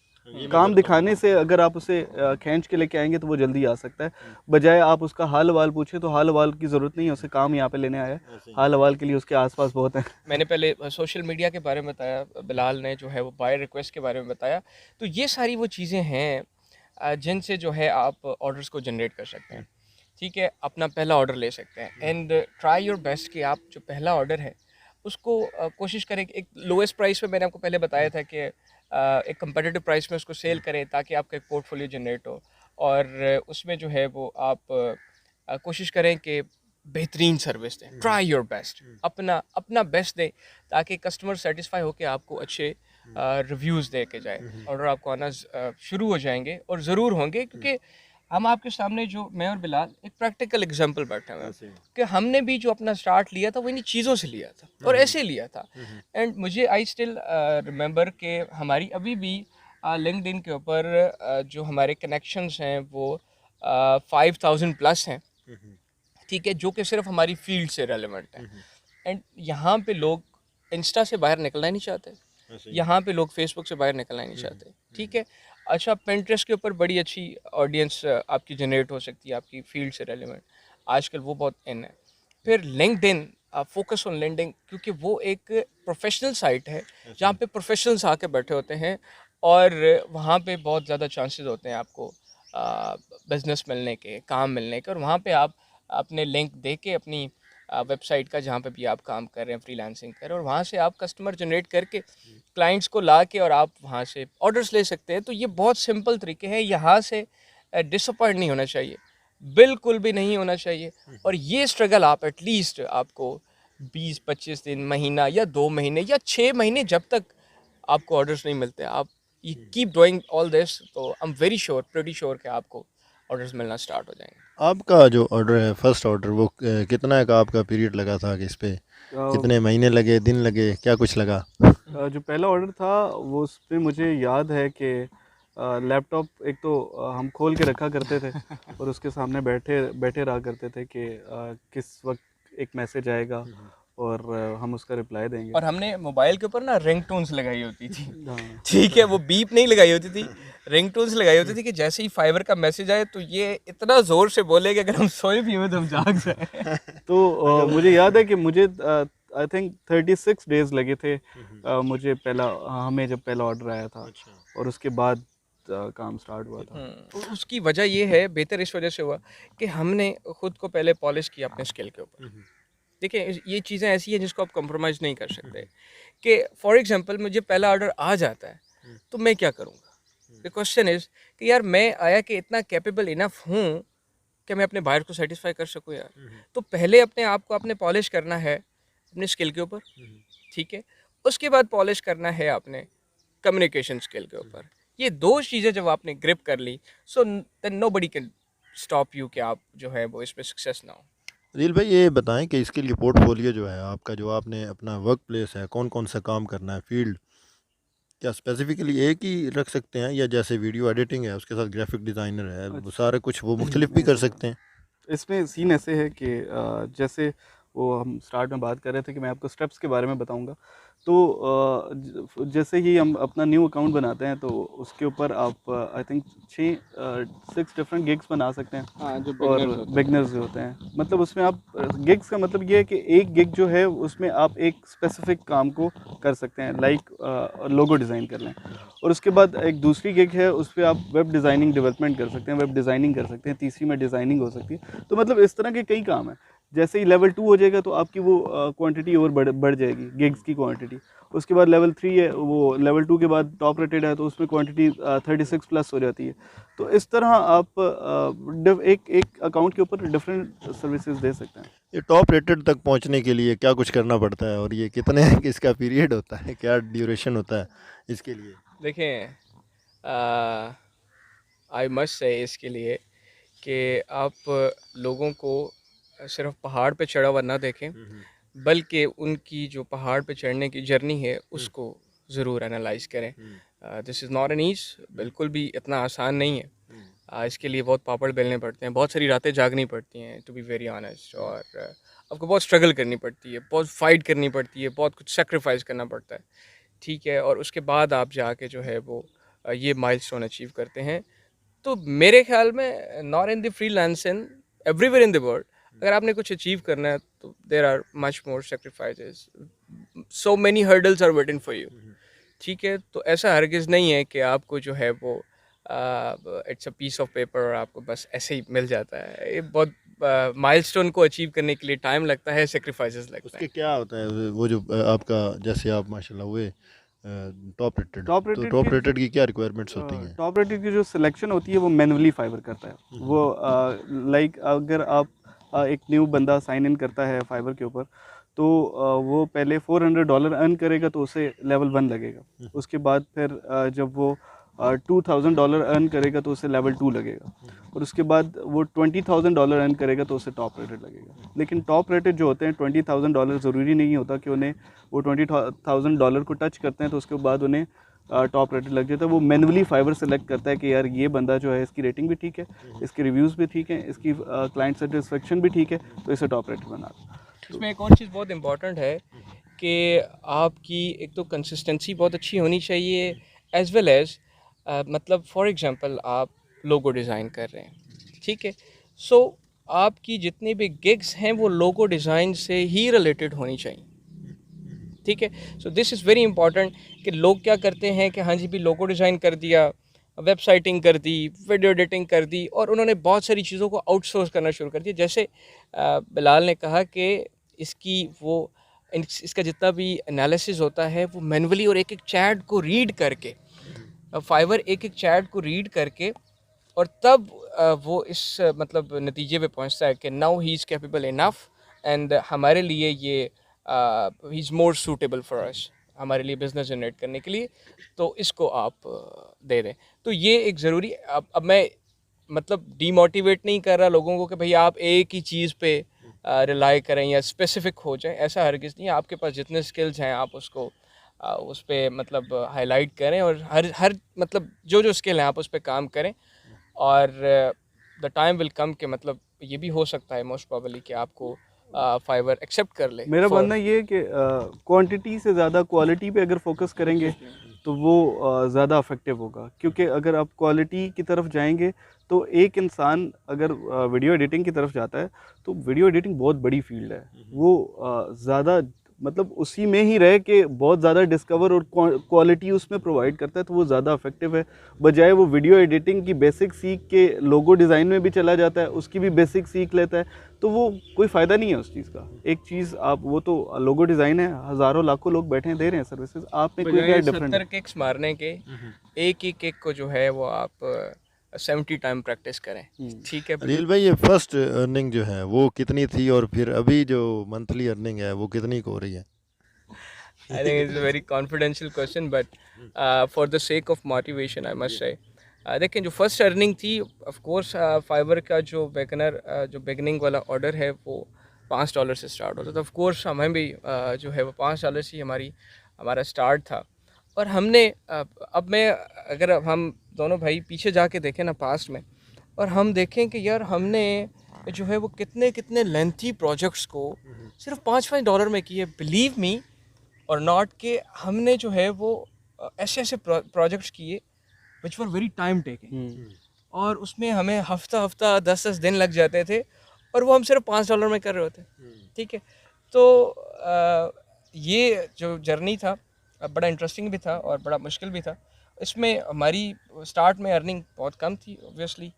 काम दिखाने से अगर आप उसे खींच के लेके आएंगे तो वो जल्दी आ सकता है, बजाय आप उसका हाल हवाल पूछें तो हाल हवाल की ज़रूरत नहीं है, उसे काम यहाँ पे लेने आया है, हाल हवाल के लिए उसके आसपास बहुत हैं। मैंने पहले सोशल मीडिया के बारे में बताया, बिलाल ने जो है वो बाय रिक्वेस्ट के बारे में बताया, तो ये सारी वो चीज़ें हैं जिनसे जो है आप ऑर्डर्स को जनरेट कर सकते हैं। ठीक है, अपना पहला ऑर्डर ले सकते हैं एंड ट्राई योर बेस्ट कि आप जो पहला ऑर्डर है उसको कोशिश करें कि एक लोएस्ट प्राइस पे, मैंने आपको पहले बताया था कि एक कंपेटिटिव प्राइस में उसको सेल करें ताकि आपका एक पोर्टफोलियो जनरेट हो। और उसमें जो है वो आप कोशिश करें कि बेहतरीन सर्विस दें, ट्राई योर बेस्ट, अपना अपना बेस्ट दें ताकि कस्टमर सेटिस्फाई होकर आपको अच्छे रिव्यूज़ दे के जाए। ऑर्डर आपको आना शुरू हो जाएंगे और ज़रूर होंगे, क्योंकि हम आपके सामने, जो मैं और बिलाल, एक प्रैक्टिकल एग्जांपल बैठे हुए हैं कि हमने भी जो अपना स्टार्ट लिया था वो इन्हीं चीज़ों से लिया था और ऐसे लिया था। एंड मुझे आई स्टिल रिमेंबर कि हमारी अभी भी लिंक्डइन के ऊपर जो हमारे कनेक्शंस हैं वो 5000 प्लस हैं, ठीक है, जो कि सिर्फ हमारी फील्ड से रेलेवेंट है। एंड यहाँ पे लोग इंस्टा से बाहर निकलना ही नहीं चाहते, यहाँ पे लोग फेसबुक से बाहर निकलना ही नहीं चाहते, ठीक है। अच्छा, पिंटरेस्ट के ऊपर बड़ी अच्छी ऑडियंस आपकी जनरेट हो सकती है आपकी फील्ड से रेलेवेंट, आजकल वो बहुत इन है। फिर लिंक्डइन, फोकस ऑन लिंक्डइन, क्योंकि वो एक प्रोफेशनल साइट है जहाँ पे प्रोफेशनल्स आके बैठे होते हैं और वहाँ पे बहुत ज़्यादा चांसेस होते हैं आपको बिजनेस मिलने के, काम मिलने के। और वहाँ पे आप अपने लिंक दे के अपनी वेबसाइट का, जहाँ पे भी आप काम कर रहे हैं, फ्रीलांसिंग कर रहे हैं, और वहाँ से आप कस्टमर जनरेट करके क्लाइंट्स को ला के और आप वहाँ से ऑर्डर्स ले सकते हैं। तो ये बहुत सिंपल तरीके हैं, यहाँ से डिसअपॉइंट नहीं होना चाहिए, बिल्कुल भी नहीं होना चाहिए। और ये स्ट्रगल आप एटलीस्ट आपको 20-25 दिन, महीना या 2 महीने या 6 महीने, जब तक आपको ऑर्डर्स नहीं मिलते, आप ये कीप डूइंग ऑल दिस, तो I am very sure, pretty sure कि आपको ऑर्डर्स मिलना स्टार्ट हो जाएंगे। आपका जो ऑर्डर है, फर्स्ट ऑर्डर, वो कितना का आपका पीरियड लगा था कि इस पे कितने महीने लगे, दिन लगे, क्या कुछ लगा? जो पहला ऑर्डर था वो, उस पर मुझे याद है कि लैपटॉप एक तो हम खोल के रखा करते थे और उसके सामने बैठे बैठे रहा करते थे कि किस वक्त एक मैसेज आएगा और हम उसका रिप्लाई देंगे। और हमने मोबाइल के ऊपर ना रिंगटोन्स लगाई होती थी, हाँ, ठीक है, वो बीप नहीं लगाई होती थी, रिंगटोन्स लगाई होती थी कि जैसे ही फाइबर का मैसेज आए तो ये इतना ज़ोर से बोले कि अगर हम सोए भी हुए तो हम जाग जाए। तो मुझे याद है कि मुझे आई थिंक 36 डेज लगे थे मुझे हमें जब पहला ऑर्डर आया था और उसके बाद काम स्टार्ट हुआ था। तो उसकी वजह ये है, बेहतर इस वजह से हुआ कि हमने खुद को पहले पॉलिश किया अपने स्किल के ऊपर। देखिए, ये चीज़ें ऐसी हैं जिसको आप कंप्रोमाइज़ नहीं कर सकते। कि फॉर एग्जांपल मुझे पहला ऑर्डर आ जाता है तो मैं क्या करूँगा? द क्वेश्चन इज़ कि यार, मैं आया कि इतना कैपेबल इनफ हूँ कि मैं अपने बायर को सेटिस्फाई कर सकूँ यार। तो पहले अपने आप को आपने पॉलिश करना है अपने स्किल के ऊपर, ठीक है। उसके बाद पॉलिश करना है अपने कम्युनिकेशन स्किल के ऊपर। ये दो चीज़ें जब आपने ग्रिप कर ली, so then nobody can stop you कि आप जो है वो इसमें सक्सेस ना हो। दिल भाई, ये बताएं कि इसके लिए पोर्टफोलियो जो है आपका, जो आपने अपना वर्क प्लेस है, कौन कौन सा काम करना है, फील्ड क्या स्पेसिफिकली एक ही रख सकते हैं, या जैसे वीडियो एडिटिंग है उसके साथ ग्राफिक डिज़ाइनर है, वो सारा कुछ वो मुख्तलिफ भी कर सकते हैं? इसमें सीन ऐसे है कि जैसे वो हम स्टार्ट में बात कर रहे थे कि मैं आपको स्टेप्स के बारे में बताऊंगा। तो जैसे ही हम अपना न्यू अकाउंट बनाते हैं तो उसके ऊपर आप आई थिंक 6 डिफरेंट गिग्स बना सकते हैं। हाँ, जो और बिगनर्स जो होते हैं, मतलब उसमें आप गिग्स का मतलब ये है कि एक गिग जो है उसमें आप एक स्पेसिफिक काम को कर सकते हैं, लाइक लोगो डिज़ाइन कर लें। और उसके बाद एक दूसरी गिग है, उस पर आप वेब डिज़ाइनिंग डेवलपमेंट कर सकते हैं, वेब डिज़ाइनिंग कर सकते हैं, तीसरी में डिज़ाइनिंग हो सकती है। तो मतलब इस तरह के कई काम हैं। जैसे ही लेवल 2 हो जाएगा तो आपकी वो क्वांटिटी और बढ़ जाएगी, गिग्स की क्वांटिटी। उसके बाद लेवल 3 है, वो लेवल 2 के बाद टॉप रेटेड है तो उसमें क्वांटिटी 36 प्लस हो जाती है। तो इस तरह आप एक अकाउंट के ऊपर डिफरेंट सर्विसेज दे सकते हैं। ये टॉप रेटेड तक पहुंचने के लिए क्या कुछ करना पड़ता है, और ये कितने इसका पीरियड होता है, क्या ड्यूरेशन होता है इसके लिए? देखें, आई मस्ट से इसके लिए कि आप लोगों को सिर्फ पहाड़ पे चढ़ा हुआ ना देखें, बल्कि उनकी जो पहाड़ पे चढ़ने की जर्नी है उसको ज़रूर एनालाइज करें। This is not an ease, बिल्कुल भी इतना आसान नहीं है। इसके लिए बहुत पापड़ बेलने पड़ते हैं, बहुत सारी रातें जागनी पड़ती हैं, टू बी वेरी ऑनेस्ट। और आपको बहुत स्ट्रगल करनी पड़ती है, बहुत फाइट करनी पड़ती है, बहुत कुछ सेक्रीफाइस करना पड़ता है, ठीक है। और उसके बाद आप जाके जो है वो ये माइलस्टोन अचीव करते हैं। तो मेरे ख्याल में not in the freelancing, everywhere in the world, अगर आपने कुछ अचीव करना है तो there are much more sacrifices, so many hurdles are waiting for you, ठीक है। तो ऐसा हरगिज़ नहीं है कि आपको जो है वो it's a piece of paper और आपको बस ऐसे ही मिल जाता है। ये बहुत माइलस्टोन को अचीव करने के लिए टाइम लगता है, सेक्रीफाइसेस लगता उसके है। क्या होता है वो जो आपका, जैसे आप माशाल्लाह हुए टॉप रेटेड, टॉप तो रेटेड टॉप रेटेड की क्या रिक्वायरमेंट्स होती हैं? टॉप रेटेड की जो सिलेक्शन होती है वो मैनुअली फाइवर करता है वो। लाइक अगर आप एक न्यू बंदा साइन इन करता है फाइवर के ऊपर, तो वो पहले $400 अर्न करेगा तो उसे लेवल 1 लगेगा। उसके बाद फिर जब वो $2000 अर्न करेगा तो उसे लेवल 2 लगेगा। और उसके बाद वो $20,000 अर्न करेगा तो उसे टॉप रेटेड लगेगा। लेकिन टॉप रेटेड जो होते हैं $20,000 ज़रूरी नहीं होता कि उन्हें वो $20,000 को टच करते हैं तो उसके बाद उन्हें टॉप रेटेड लग जाता है। वो मैनुअली फाइवर सेलेक्ट करता है कि यार ये बंदा जो है इसकी रेटिंग भी ठीक है, इसके रिव्यूज़ भी ठीक हैं, इसकी क्लाइंट सेटिस्फेक्शन भी ठीक है, तो इसे टॉप रेटेड बना दो। इसमें एक और चीज़ बहुत इम्पॉर्टेंट है कि आपकी एक तो कंसिस्टेंसी बहुत अच्छी होनी चाहिए, एज़ वेल एज़ मतलब फॉर एग्जांपल आप लोगो डिज़ाइन कर रहे हैं, ठीक है, सो आपकी जितनी भी गिग्स हैं वो लोगो डिज़ाइन से ही रिलेटेड होनी चाहिए, ठीक है। So this is very important कि लोग क्या करते हैं कि हाँ जी भी लोगो डिज़ाइन कर दिया, वेबसाइटिंग कर दी, वीडियो एडिटिंग कर दी, और उन्होंने बहुत सारी चीज़ों को आउटसोर्स करना शुरू कर दिया। जैसे बिलाल ने कहा कि इसकी वो इसका जितना भी एनालिसिस होता है वो मैनुअली, और एक एक चैट को रीड करके, फाइवर एक एक चैट को रीड करके, और तब वो इस मतलब नतीजे पे पहुंचता है कि now he is capable enough, and हमारे लिए ये he is more suitable for us, हमारे लिए बिज़नेस जनरेट करने के लिए, तो इसको आप दे दें। तो ये एक ज़रूरी, अब मैं मतलब डीमोटिवेट नहीं कर रहा लोगों को कि भाई आप एक ही चीज़ पे रिलाई करें या स्पेसिफिक हो जाएं, ऐसा हरगिज़ नहीं है। आपके पास जितने स्किल्स हैं आप उसको उस पर मतलब हाईलाइट करें, और हर मतलब जो जो स्किल हैं आप उस पर काम करें, और द टाइम विल कम कि मतलब ये भी हो सकता है मोस्ट प्रोबेबली कि आपको फाइवर एक्सेप्ट कर ले। मेरा मानना ये है कि क्वांटिटी से ज़्यादा क्वालिटी पे अगर फोकस करेंगे तो वो ज़्यादा अफेक्टिव होगा। क्योंकि अगर आप क्वालिटी की तरफ जाएंगे तो एक इंसान अगर वीडियो एडिटिंग की तरफ जाता है तो वीडियो एडिटिंग बहुत बड़ी फील्ड है। वो ज़्यादा मतलब उसी में ही रह के बहुत ज़्यादा डिस्कवर और क्वालिटी उसमें प्रोवाइड करता है, तो वो ज़्यादा इफेक्टिव है। बजाय वो वीडियो एडिटिंग की बेसिक सीख के लोगो डिज़ाइन में भी चला जाता है, उसकी भी बेसिक सीख लेता है, तो वो कोई फ़ायदा नहीं है उस चीज़ का। एक चीज़ आप, वो तो लोगो डिज़ाइन है, हज़ारों लाखों लोग बैठे हैं दे रहे हैं सर्विसेज, आप में कोई क्या डिफरेंट 70 किक्स मारने के एक ही किक को जो है वो आप 70 टाइम प्रैक्टिस करें, ठीक है। अनिल भाई, ये फर्स्ट अर्निंग जो है वो कितनी थी, और फिर अभी जो मंथली अर्निंग है वो कितनी को हो रही है? I think it's a very confidential question, but for the sake of motivation, I must say, देखें जो फर्स्ट अर्निंग थी, ऑफ कोर्स फाइवर का जो जो बिगनिंग वाला ऑर्डर है वो $5 से स्टार्ट होता था। ऑफ कोर्स हमें भी जो है वो $5 से हमारा स्टार्ट था। और हमने अब मैं अगर हम दोनों भाई पीछे जाके देखें ना पास्ट में, और हम देखें कि यार हमने जो है वो कितने कितने लेंथी प्रोजेक्ट्स को सिर्फ $5 में किए, बिलीव मी और नॉट, के हमने जो है वो ऐसे ऐसे प्रोजेक्ट्स किए विच वर वेरी टाइम टेकिंग, और उसमें हमें हफ्ता 10 दिन लग जाते थे, और वो हम सिर्फ $5 में कर रहे होते, ठीक है। तो ये जो जर्नी था बड़ा इंटरेस्टिंग भी था और बड़ा मुश्किल भी था। इसमें हमारी स्टार्ट में अर्निंग बहुत कम थी ऑब्वियसली,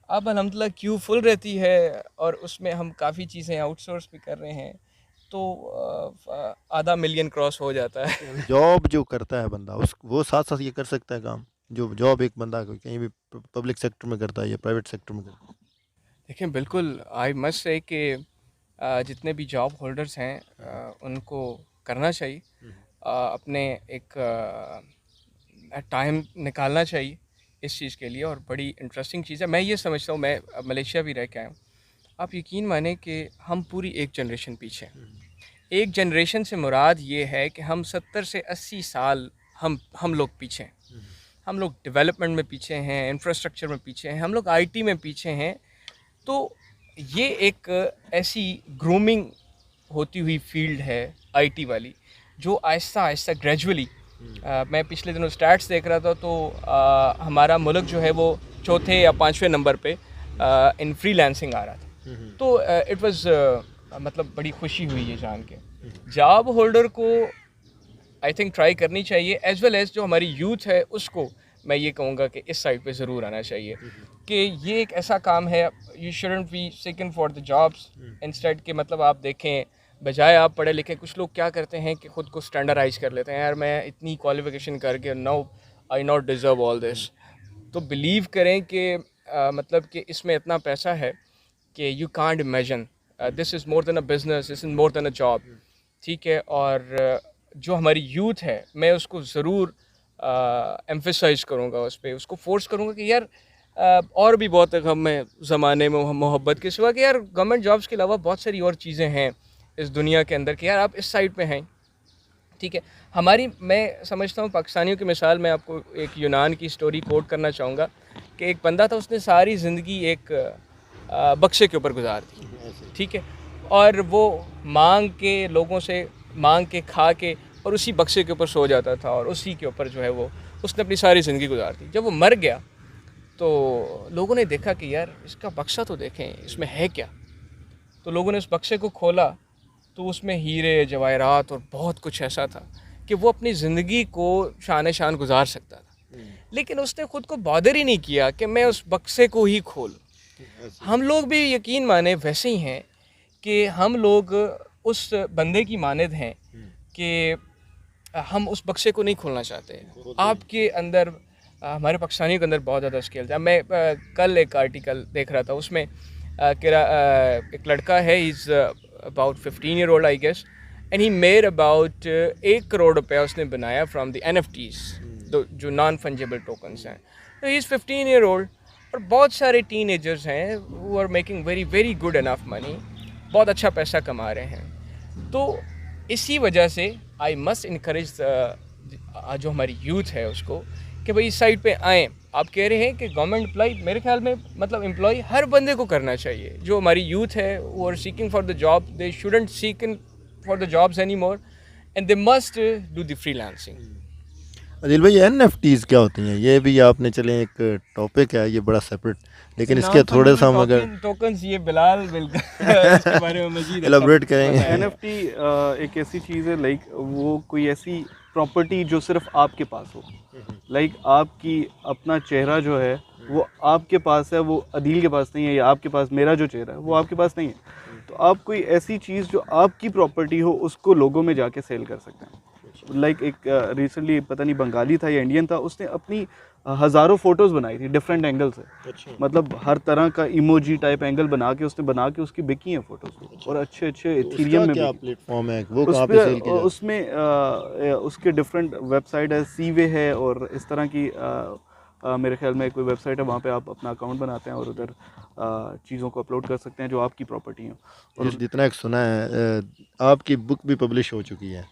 अब अल्हम्दुलिल्लाह क्यू फुल रहती है, और उसमें हम काफ़ी चीज़ें आउटसोर्स भी कर रहे हैं, तो आधा मिलियन क्रॉस हो जाता है। जॉब जो करता है बंदा, उस वो साथ साथ ये कर सकता है काम, जो जॉब एक बंदा कहीं भी पब्लिक सेक्टर में करता है या प्राइवेट सेक्टर में करता है? देखें बिल्कुल, आई मस्ट से कि जितने भी जॉब होल्डर्स हैं उनको करना चाहिए, अपने एक टाइम निकालना चाहिए इस चीज़ के लिए, और बड़ी इंटरेस्टिंग चीज़ है। मैं ये समझता हूँ, मैं मलेशिया भी रह के आया हूँ, आप यकीन माने कि हम पूरी एक जनरेशन पीछे हैं। एक जनरेशन से मुराद ये है कि हम 70 से 80 साल हम लोग पीछे हैं। हम लोग डेवलपमेंट में पीछे हैं, इंफ्रास्ट्रक्चर में पीछे हैं, हम लोग आईटी में पीछे हैं। तो ये एक ऐसी ग्रूमिंग होती हुई फील्ड है आईटी वाली, जो आहिस्ता आहिस्ता ग्रेजुअली, मैं पिछले दिनों स्टैट्स देख रहा था, तो हमारा मुल्क जो है वो चौथे या 5वें नंबर पे इन फ्रीलांसिंग आ रहा था। तो इट वाज मतलब बड़ी खुशी हुई ये जान के। जॉब होल्डर को आई थिंक ट्राई करनी चाहिए, एज वेल एज जो हमारी यूथ है उसको मैं ये कहूँगा कि इस साइड पे ज़रूर आना चाहिए कि ये एक ऐसा काम है, you shouldn't be seeking for the jobs instead के, मतलब आप देखें बजाय आप पढ़े लिखे, कुछ लोग क्या करते हैं कि ख़ुद को स्टैंडर्डाइज कर लेते हैं, यार मैं इतनी क्वालिफिकेशन करके no I not deserve all this. तो बिलीव करें कि मतलब कि इसमें इतना पैसा है कि you can't imagine, this is more than a business, this is more than a job, ठीक है। और जो हमारी यूथ है मैं उसको ज़रूर एम्फेसाइज करूँगा, उस पर उसको फोर्स करूँगा कि यार और भी बहुत हम ज़माने में मोहब्बत के सिवा कि यार गवर्नमेंट जॉब्स के अलावा बहुत सारी और चीज़ें हैं इस दुनिया के अंदर कि यार आप इस साइड पे हैं, ठीक है। हमारी, मैं समझता हूँ पाकिस्तानियों की मिसाल, मैं आपको एक यूनान की स्टोरी कोट करना चाहूँगा कि एक बंदा था, उसने सारी ज़िंदगी एक बक्से के ऊपर गुजार दी, ठीक है, और वो मांग के लोगों से मांग के खा के और उसी बक्से के ऊपर सो जाता था और उसी के ऊपर जो है वो उसने अपनी सारी ज़िंदगी गुजार दी। जब वो मर गया तो लोगों ने देखा कि यार इसका बक्सा तो देखें, इसमें है क्या। तो लोगों ने उस बक्से को खोला तो उसमें हीरे जवाहरात और बहुत कुछ ऐसा था कि वो अपनी ज़िंदगी को शान शान गुजार सकता था, लेकिन उसने ख़ुद को बॉदर ही नहीं किया कि मैं उस बक्से को ही खोलूं। हम लोग भी यकीन माने वैसे ही हैं कि हम लोग उस बंदे की मानद हैं कि हम उस बक्से को नहीं खोलना चाहते। आपके अंदर, हमारे पाकिस्तानियों के अंदर बहुत ज़्यादा स्किल्स है। मैं कल एक आर्टिकल देख रहा था, उसमें एक लड़का है, is about 15 year old I guess, and he made about 1 crore रुपया उसने बनाया फ्रॉम द NFTs, जो नॉन फंजेबल टोकन्स हैं। तो ही इज़ 15 ईयर ओल्ड, और बहुत सारे टीनेजर्स हैं वो are making very very good enough money, बहुत अच्छा पैसा कमा रहे हैं। तो इसी वजह से आई मस्ट इनकरेज जो हमारी यूथ है उसको कि भाई इस साइड पे आएँ। आप कह रहे हैं कि गवर्नमेंट एम्प्लॉय, मेरे ख्याल में मतलब एम्प्लॉय हर बंदे को करना चाहिए। जो हमारी यूथ है वो are seeking for the job, they shouldn't seek for the jobs any more and they must do the freelancing. Adil भाई, NFTs क्या होती हैं? ये भी आपने, चले एक टॉपिक है ये बड़ा सेपरेट, लेकिन इसके थोड़े सा हम अगर टोकन्स, ये बिलाल बिल्कुल इसके बारे में मजीद एलाबोरेट करेंगे। NFT एक ऐसी चीज़ है, लाइक वो कोई ऐसी प्रॉपर्टी जो सिर्फ आपके पास हो। लाइक आपकी अपना चेहरा जो है वो आपके पास है, वो अदील के पास नहीं है, या आपके पास मेरा जो चेहरा है वो आपके पास नहीं है। तो आप कोई ऐसी चीज़ जो आपकी प्रॉपर्टी हो उसको लोगों में जाके सेल कर सकते हैं। लाइक एक रिसेंटली पता नहीं बंगाली था या इंडियन था, उसने अपनी हज़ारों फ़ोटोज़ बनाई थी डिफरेंट एंगल से। मतलब हर तरह का इमोजी टाइप एंगल बना के उसकी बिकी हैं फ़ोटोज़, और अच्छे अच्छे इथीरियम में क्या प्लेटफॉर्म है वो, कहाँ पे सेल किया? उसमें उसके डिफरेंट वेबसाइट है, सीवे है, और इस तरह की मेरे ख्याल में कोई वेबसाइट है, वहाँ पे आप अपना अकाउंट बनाते हैं और उधर चीज़ों को अपलोड कर सकते हैं जो आपकी प्रॉपर्टी हैं। और जितना एक सुना है आपकी बुक भी पब्लिश हो चुकी है,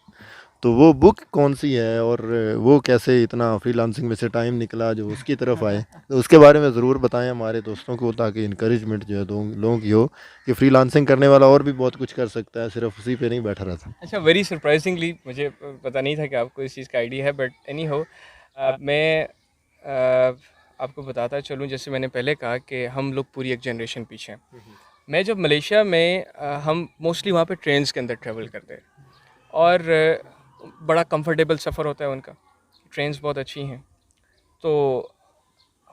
तो वो बुक कौन सी है और वो कैसे इतना फ्रीलांसिंग में से टाइम निकला जो उसकी तरफ आए, तो उसके बारे में ज़रूर बताएं हमारे दोस्तों को, ताकि इनकरेजमेंट जो है लोगों की हो कि फ्रीलांसिंग करने वाला और भी बहुत कुछ कर सकता है, सिर्फ उसी पे नहीं बैठा रहता। अच्छा, वेरी सरप्राइजिंगली मुझे पता नहीं था कि आपको इस चीज़ का आइडिया है, बट एनी हो मैं आपको बताता चलूँ। जैसे मैंने पहले कहा कि हम लोग पूरी एक जनरेशन पीछे हैं। मैं जब मलेशिया में हम मोस्टली वहाँ पे ट्रेन्स के अंदर ट्रैवल करते हैं, और बड़ा कंफर्टेबल सफ़र होता है उनका, ट्रेन्स बहुत अच्छी हैं। तो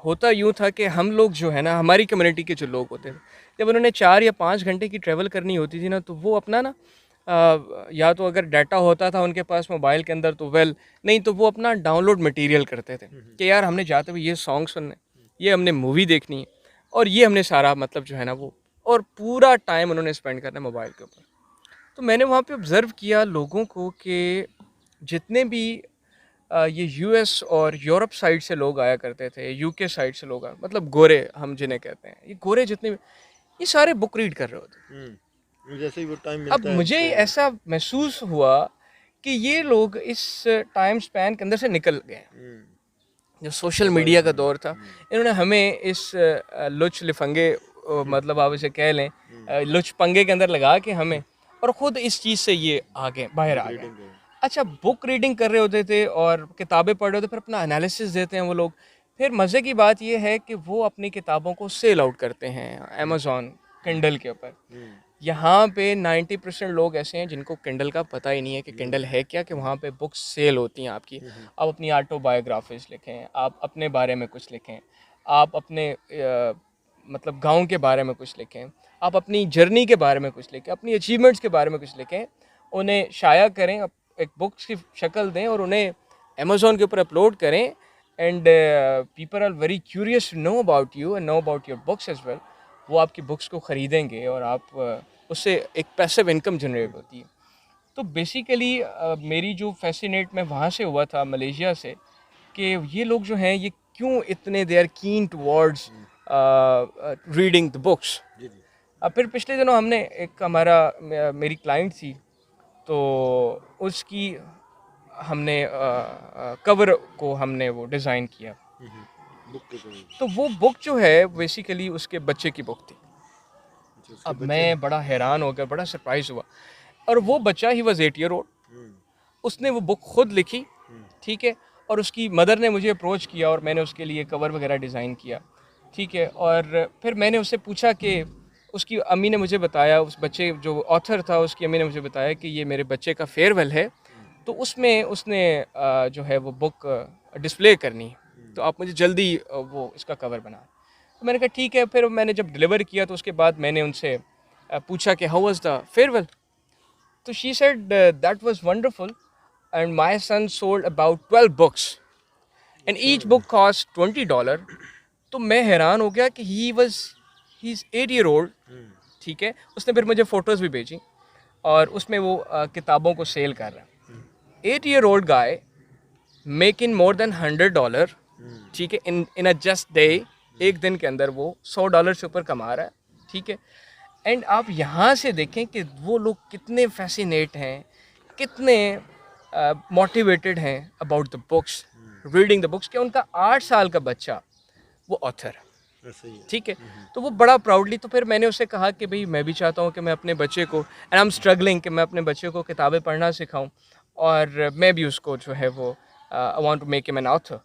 होता यूँ था कि हम लोग जो है ना, हमारी कम्युनिटी के जो लोग होते थे, जब उन्होंने 4 या 5 घंटे की ट्रैवल करनी होती थी ना, तो वो अपना ना या तो अगर डाटा होता था उनके पास मोबाइल के अंदर तो वेल, नहीं तो वो अपना डाउनलोड मटेरियल करते थे कि यार हमने जाते हुए ये सॉन्ग सुनने, ये हमने मूवी देखनी है, और ये हमने सारा मतलब जो है ना वो, और पूरा टाइम उन्होंने स्पेंड करना है मोबाइल के ऊपर। तो मैंने वहाँ पे ऑब्ज़र्व किया लोगों को कि जितने भी ये US और यूरोप साइड से लोग आया करते थे, UK साइड से लोग मतलब गोरे हम जिन्हें कहते हैं, ये गोरे जितने भी, ये सारे बुक रीड कर रहे होते। जैसे ही वो टाइम अब मुझे ऐसा महसूस हुआ कि ये लोग इस टाइम स्पैन के अंदर से निकल गए। जो सोशल मीडिया का दौर था, इन्होंने हमें इस लुच लिफंगे मतलब आप इसे कह लें लुच पंगे के अंदर लगा के हमें, और ख़ुद इस चीज़ से ये बाहर आ गए। अच्छा, बुक रीडिंग कर रहे होते थे और किताबें पढ़ रहे होते, फिर अपना एनालिसिस देते हैं वो लोग। फिर मज़े की बात ये है कि वो अपनी किताबों को सेल आउट करते हैं अमेज़ॉन किंडल के ऊपर। यहाँ पे 90% लोग ऐसे हैं जिनको किंडल का पता ही नहीं है कि किंडल है क्या, कि वहाँ पे बुक्स सेल होती हैं आपकी। आप अपनी ऑटोबायोग्राफीज लिखें, आप अपने बारे में कुछ लिखें, आप अपने मतलब गांव के बारे में कुछ लिखें, आप अपनी जर्नी के बारे में कुछ लिखें, अपनी अचीवमेंट्स के बारे में कुछ लिखें, उन्हें शाया करें, एक बुक्स की शक्ल दें और उन्हें अमेज़ॉन के ऊपर अपलोड करें। And people are very curious to know about you and know about your books as well. वो आपकी बुक्स को ख़रीदेंगे और आप उससे एक पैसिव इनकम जनरेट होती है। तो बेसिकली मेरी जो फैसिनेट मैं वहाँ से हुआ था मलेशिया से, कि ये लोग जो हैं ये क्यों इतने they are keen towards reading the books. अब फिर पिछले दिनों हमने एक मेरी क्लाइंट थी, तो उसकी हमने कवर को हमने वो डिज़ाइन किया। तो वो बुक जो है बेसिकली उसके बच्चे की बुक थी। अब मैं बड़ा हैरान हो गया, बड़ा सरप्राइज़ हुआ। और वो बच्चा ही वॉज 8 ईयर ओल्ड, उसने वो बुक खुद लिखी, ठीक है, और उसकी मदर ने मुझे अप्रोच किया और मैंने उसके लिए कवर वगैरह डिज़ाइन किया, ठीक है। और फिर मैंने उससे पूछा कि उसकी अम्मी ने मुझे बताया, उस बच्चे जो ऑथर था उसकी अम्मी ने मुझे बताया कि ये मेरे बच्चे का फेयरवेल है, तो उसमें उसने जो है वो बुक डिस्प्ले करनी है, तो आप मुझे जल्दी वो इसका कवर बना। तो मैंने कहा ठीक है। फिर मैंने जब डिलीवर किया तो उसके बाद मैंने उनसे पूछा कि हाउ वाज द फेयरवेल। तो she said that was wonderful and my son sold about 12 books and each book cost $20। तो मैं हैरान हो गया कि ही इज़ 8 ईयर ओल्ड, ठीक है। उसने फिर मुझे फ़ोटोज़ भी भेजी और उसमें वो किताबों को सेल कर रहा है। 8 year old guy making more than $100, ठीक है, इन अ जस्ट डे। एक दिन के अंदर वो $100 से ऊपर कमा रहा है, ठीक है। एंड आप यहाँ से देखें कि वो लोग कितने फैसिनेट हैं, कितने मोटिवेटेड हैं about the books, reading the books, कि उनका 8 साल का बच्चा वो ऑथर है, ठीक है। तो वो बड़ा प्राउडली, तो फिर मैंने उससे कहा कि भाई मैं भी चाहता हूँ कि मैं अपने बच्चे को, एंड आई एम स्ट्रगलिंग, कि मैं अपने बच्चे को किताबें पढ़ना सिखाऊं और मैं भी उसको जो है वो I want to make him an author.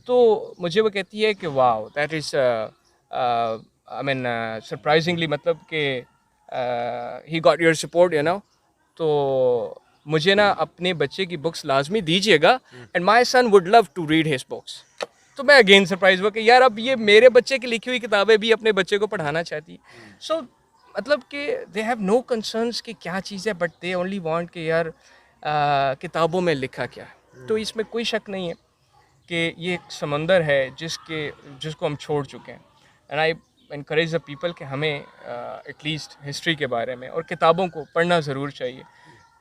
तो मुझे वो कहती है कि wow that is I mean surprisingly, मतलब कि he got your support, you know. तो मुझे ना अपने बच्चे की बुक्स लाजमी दीजिएगा and my son would love to read his books. तो मैं अगेन सरप्राइज हुआ कि यार अब ये मेरे बच्चे की लिखी हुई किताबें भी अपने बच्चे को पढ़ाना चाहती है। सो मतलब कि दे हैव नो कंसर्न्स कि क्या चीज़ है, बट दे ओनली वांट कि यार किताबों में लिखा क्या है। तो इसमें कोई शक नहीं है कि ये एक समंदर है जिसको हम छोड़ चुके हैं। And I encourage the people कि हमें एटलीस्ट हिस्ट्री के बारे में और किताबों को पढ़ना ज़रूर चाहिए।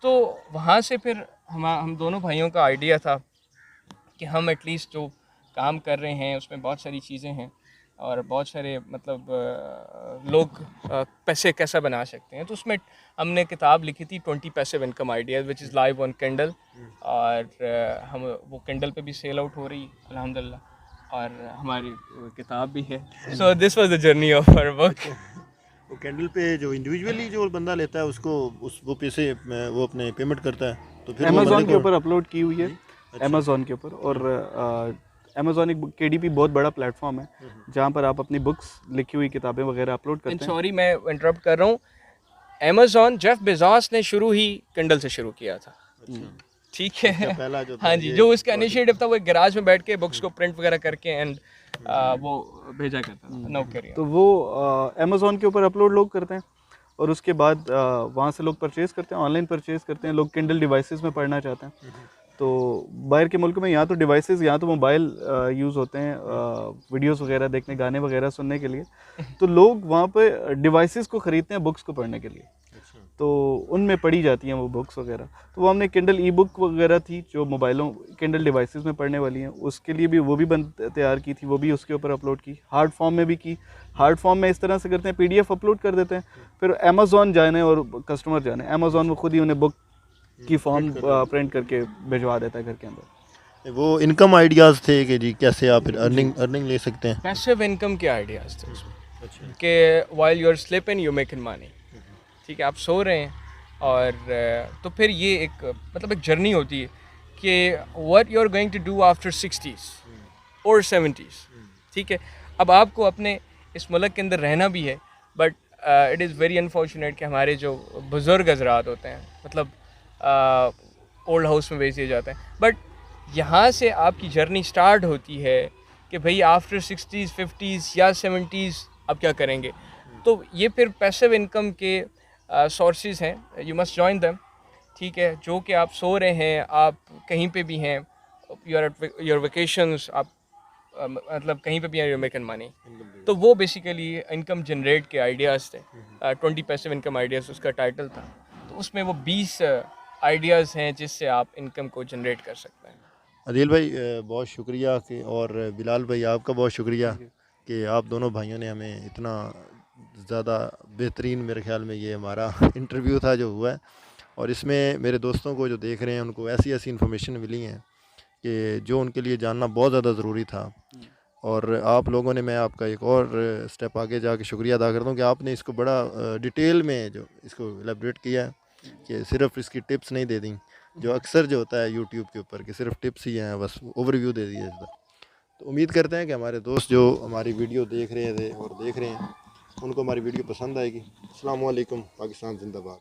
तो वहाँ से फिर हम दोनों भाइयों का आइडिया था कि हम एटलीस्ट जो काम कर रहे हैं उसमें बहुत सारी चीज़ें हैं और बहुत सारे मतलब लोग पैसे कैसा बना सकते हैं। तो उसमें हमने किताब लिखी थी 20 passive income ideas which is live on Kindle, और हम वो किंडल पे भी सेल आउट हो रही अल्हम्दुलिल्लाह, और हमारी किताब भी है। So this was the journey of our work. वो कैंडल पे जो इंडिविजुअली जो बंदा लेता है उसको वो पैसे वो अपने पेमेंट करता है, तो फिर अमेज़ॉन के ऊपर अपलोड की हुई है, अमेज़ॉन के ऊपर। और अमेज़ॉन एक KDP बहुत बड़ा प्लेटफॉर्म है जहाँ पर आप अपनी बुक्स, लिखी हुई किताबें वगैरह अपलोड करते हैं। सॉरी मैं इंटरप्ट कर रहा हूँ, अमेज़ॉन जेफ बेज़ोस ने शुरू ही किंडल से शुरू किया था, ठीक है। पहला जो हाँ जी, जो उसका इनिशिएटिव था वो एक गैराज में बैठ के बुक्स को प्रिंट वगैरह करके एंड वो भेजा करता था नौकरी। तो वो अमेज़ॉन के ऊपर अपलोड लोग करते हैं और उसके बाद वहाँ से लोग परचेज़ करते हैं, ऑनलाइन परचेज़ करते हैं। लोग किंडल डिवाइसेस में पढ़ना चाहते हैं, तो बाहर के मुल्क में यहाँ तो डिवाइसेस, यहाँ तो मोबाइल यूज़ होते हैं वीडियोस वगैरह देखने, गाने वगैरह सुनने के लिए। तो लोग वहाँ पे डिवाइसेस को ख़रीदते हैं बुक्स को पढ़ने के लिए, तो उनमें पढ़ी जाती हैं वो बुक्स वगैरह। तो वो हमने किंडल ई बुक वगैरह थी जो मोबाइलों, किंडल डिवाइसेस में पढ़ने वाली हैं, उसके लिए भी वो भी तैयार की थी, वो भी उसके ऊपर अपलोड की। हार्ड फॉर्म में भी की। हार्ड फॉर्म में इस तरह से करते हैं, PDF अपलोड कर देते हैं, फिर अमेज़ॉन जाने और कस्टमर जाने, अमेज़ॉन वो खुद ही उन्हें बुक की फॉर्म प्रिंट करके भिजवा देता है घर के अंदर। वो इनकम आइडियाज़ थे कि जी कैसे आप अर्निंग ले सकते हैं। पैसिव इनकम के आइडियाज़ थे उसमें कि while you are sleeping you making money, ठीक है, आप सो रहे हैं और तो फिर ये एक मतलब एक जर्नी होती है कि what you are going to do after 60s और 70s, ठीक है। अब आपको अपने इस मुल्क के अंदर रहना भी है, but it is very unfortunate कि हमारे जो बुज़ुर्ग हजरात होते हैं, मतलब ओल्ड हाउस में भेज दिए जाते हैं। बट यहाँ से आपकी जर्नी स्टार्ट होती है कि भाई आफ्टर 60s 50s या 70s आप क्या करेंगे। तो ये फिर पैसिव इनकम के सोर्सेज हैं, यू मस्ट जॉइन देम। ठीक है, जो कि आप सो रहे हैं, आप कहीं पे भी हैं, you are at your vacations, आप मतलब कहीं पे भी यू मेकिंग मनी। तो वो बेसिकली इनकम जनरेट के आइडियाज़ थे, 20 पैसिव इनकम आइडियाज़ उसका टाइटल था। तो उसमें वो 20 आइडियाज़ हैं जिससे आप इनकम को जनरेट कर सकते हैं। अदील भाई बहुत शुक्रिया कि, और बिलाल भाई आपका बहुत शुक्रिया कि आप दोनों भाइयों ने हमें इतना ज़्यादा बेहतरीन, मेरे ख्याल में ये हमारा इंटरव्यू था जो हुआ है, और इसमें मेरे दोस्तों को जो देख रहे हैं उनको ऐसी ऐसी इन्फॉर्मेशन मिली हैं कि जो उनके लिए जानना बहुत ज़्यादा ज़रूरी था। और आप लोगों ने, मैं आपका एक और स्टेप आगे जाके शुक्रिया अदा करता हूँ कि आपने इसको बड़ा डिटेल में जो इसको एलेबरेट किया है, कि सिर्फ इसकी टिप्स नहीं दे दी जो अक्सर जो होता है यूट्यूब के ऊपर कि सिर्फ टिप्स ही हैं, बस ओवरव्यू दे दिया इसका। तो उम्मीद करते हैं कि हमारे दोस्त जो हमारी वीडियो देख रहे थे और देख रहे हैं उनको हमारी वीडियो पसंद आएगी। अस्सलाम वालेकुम, पाकिस्तान जिंदाबाद।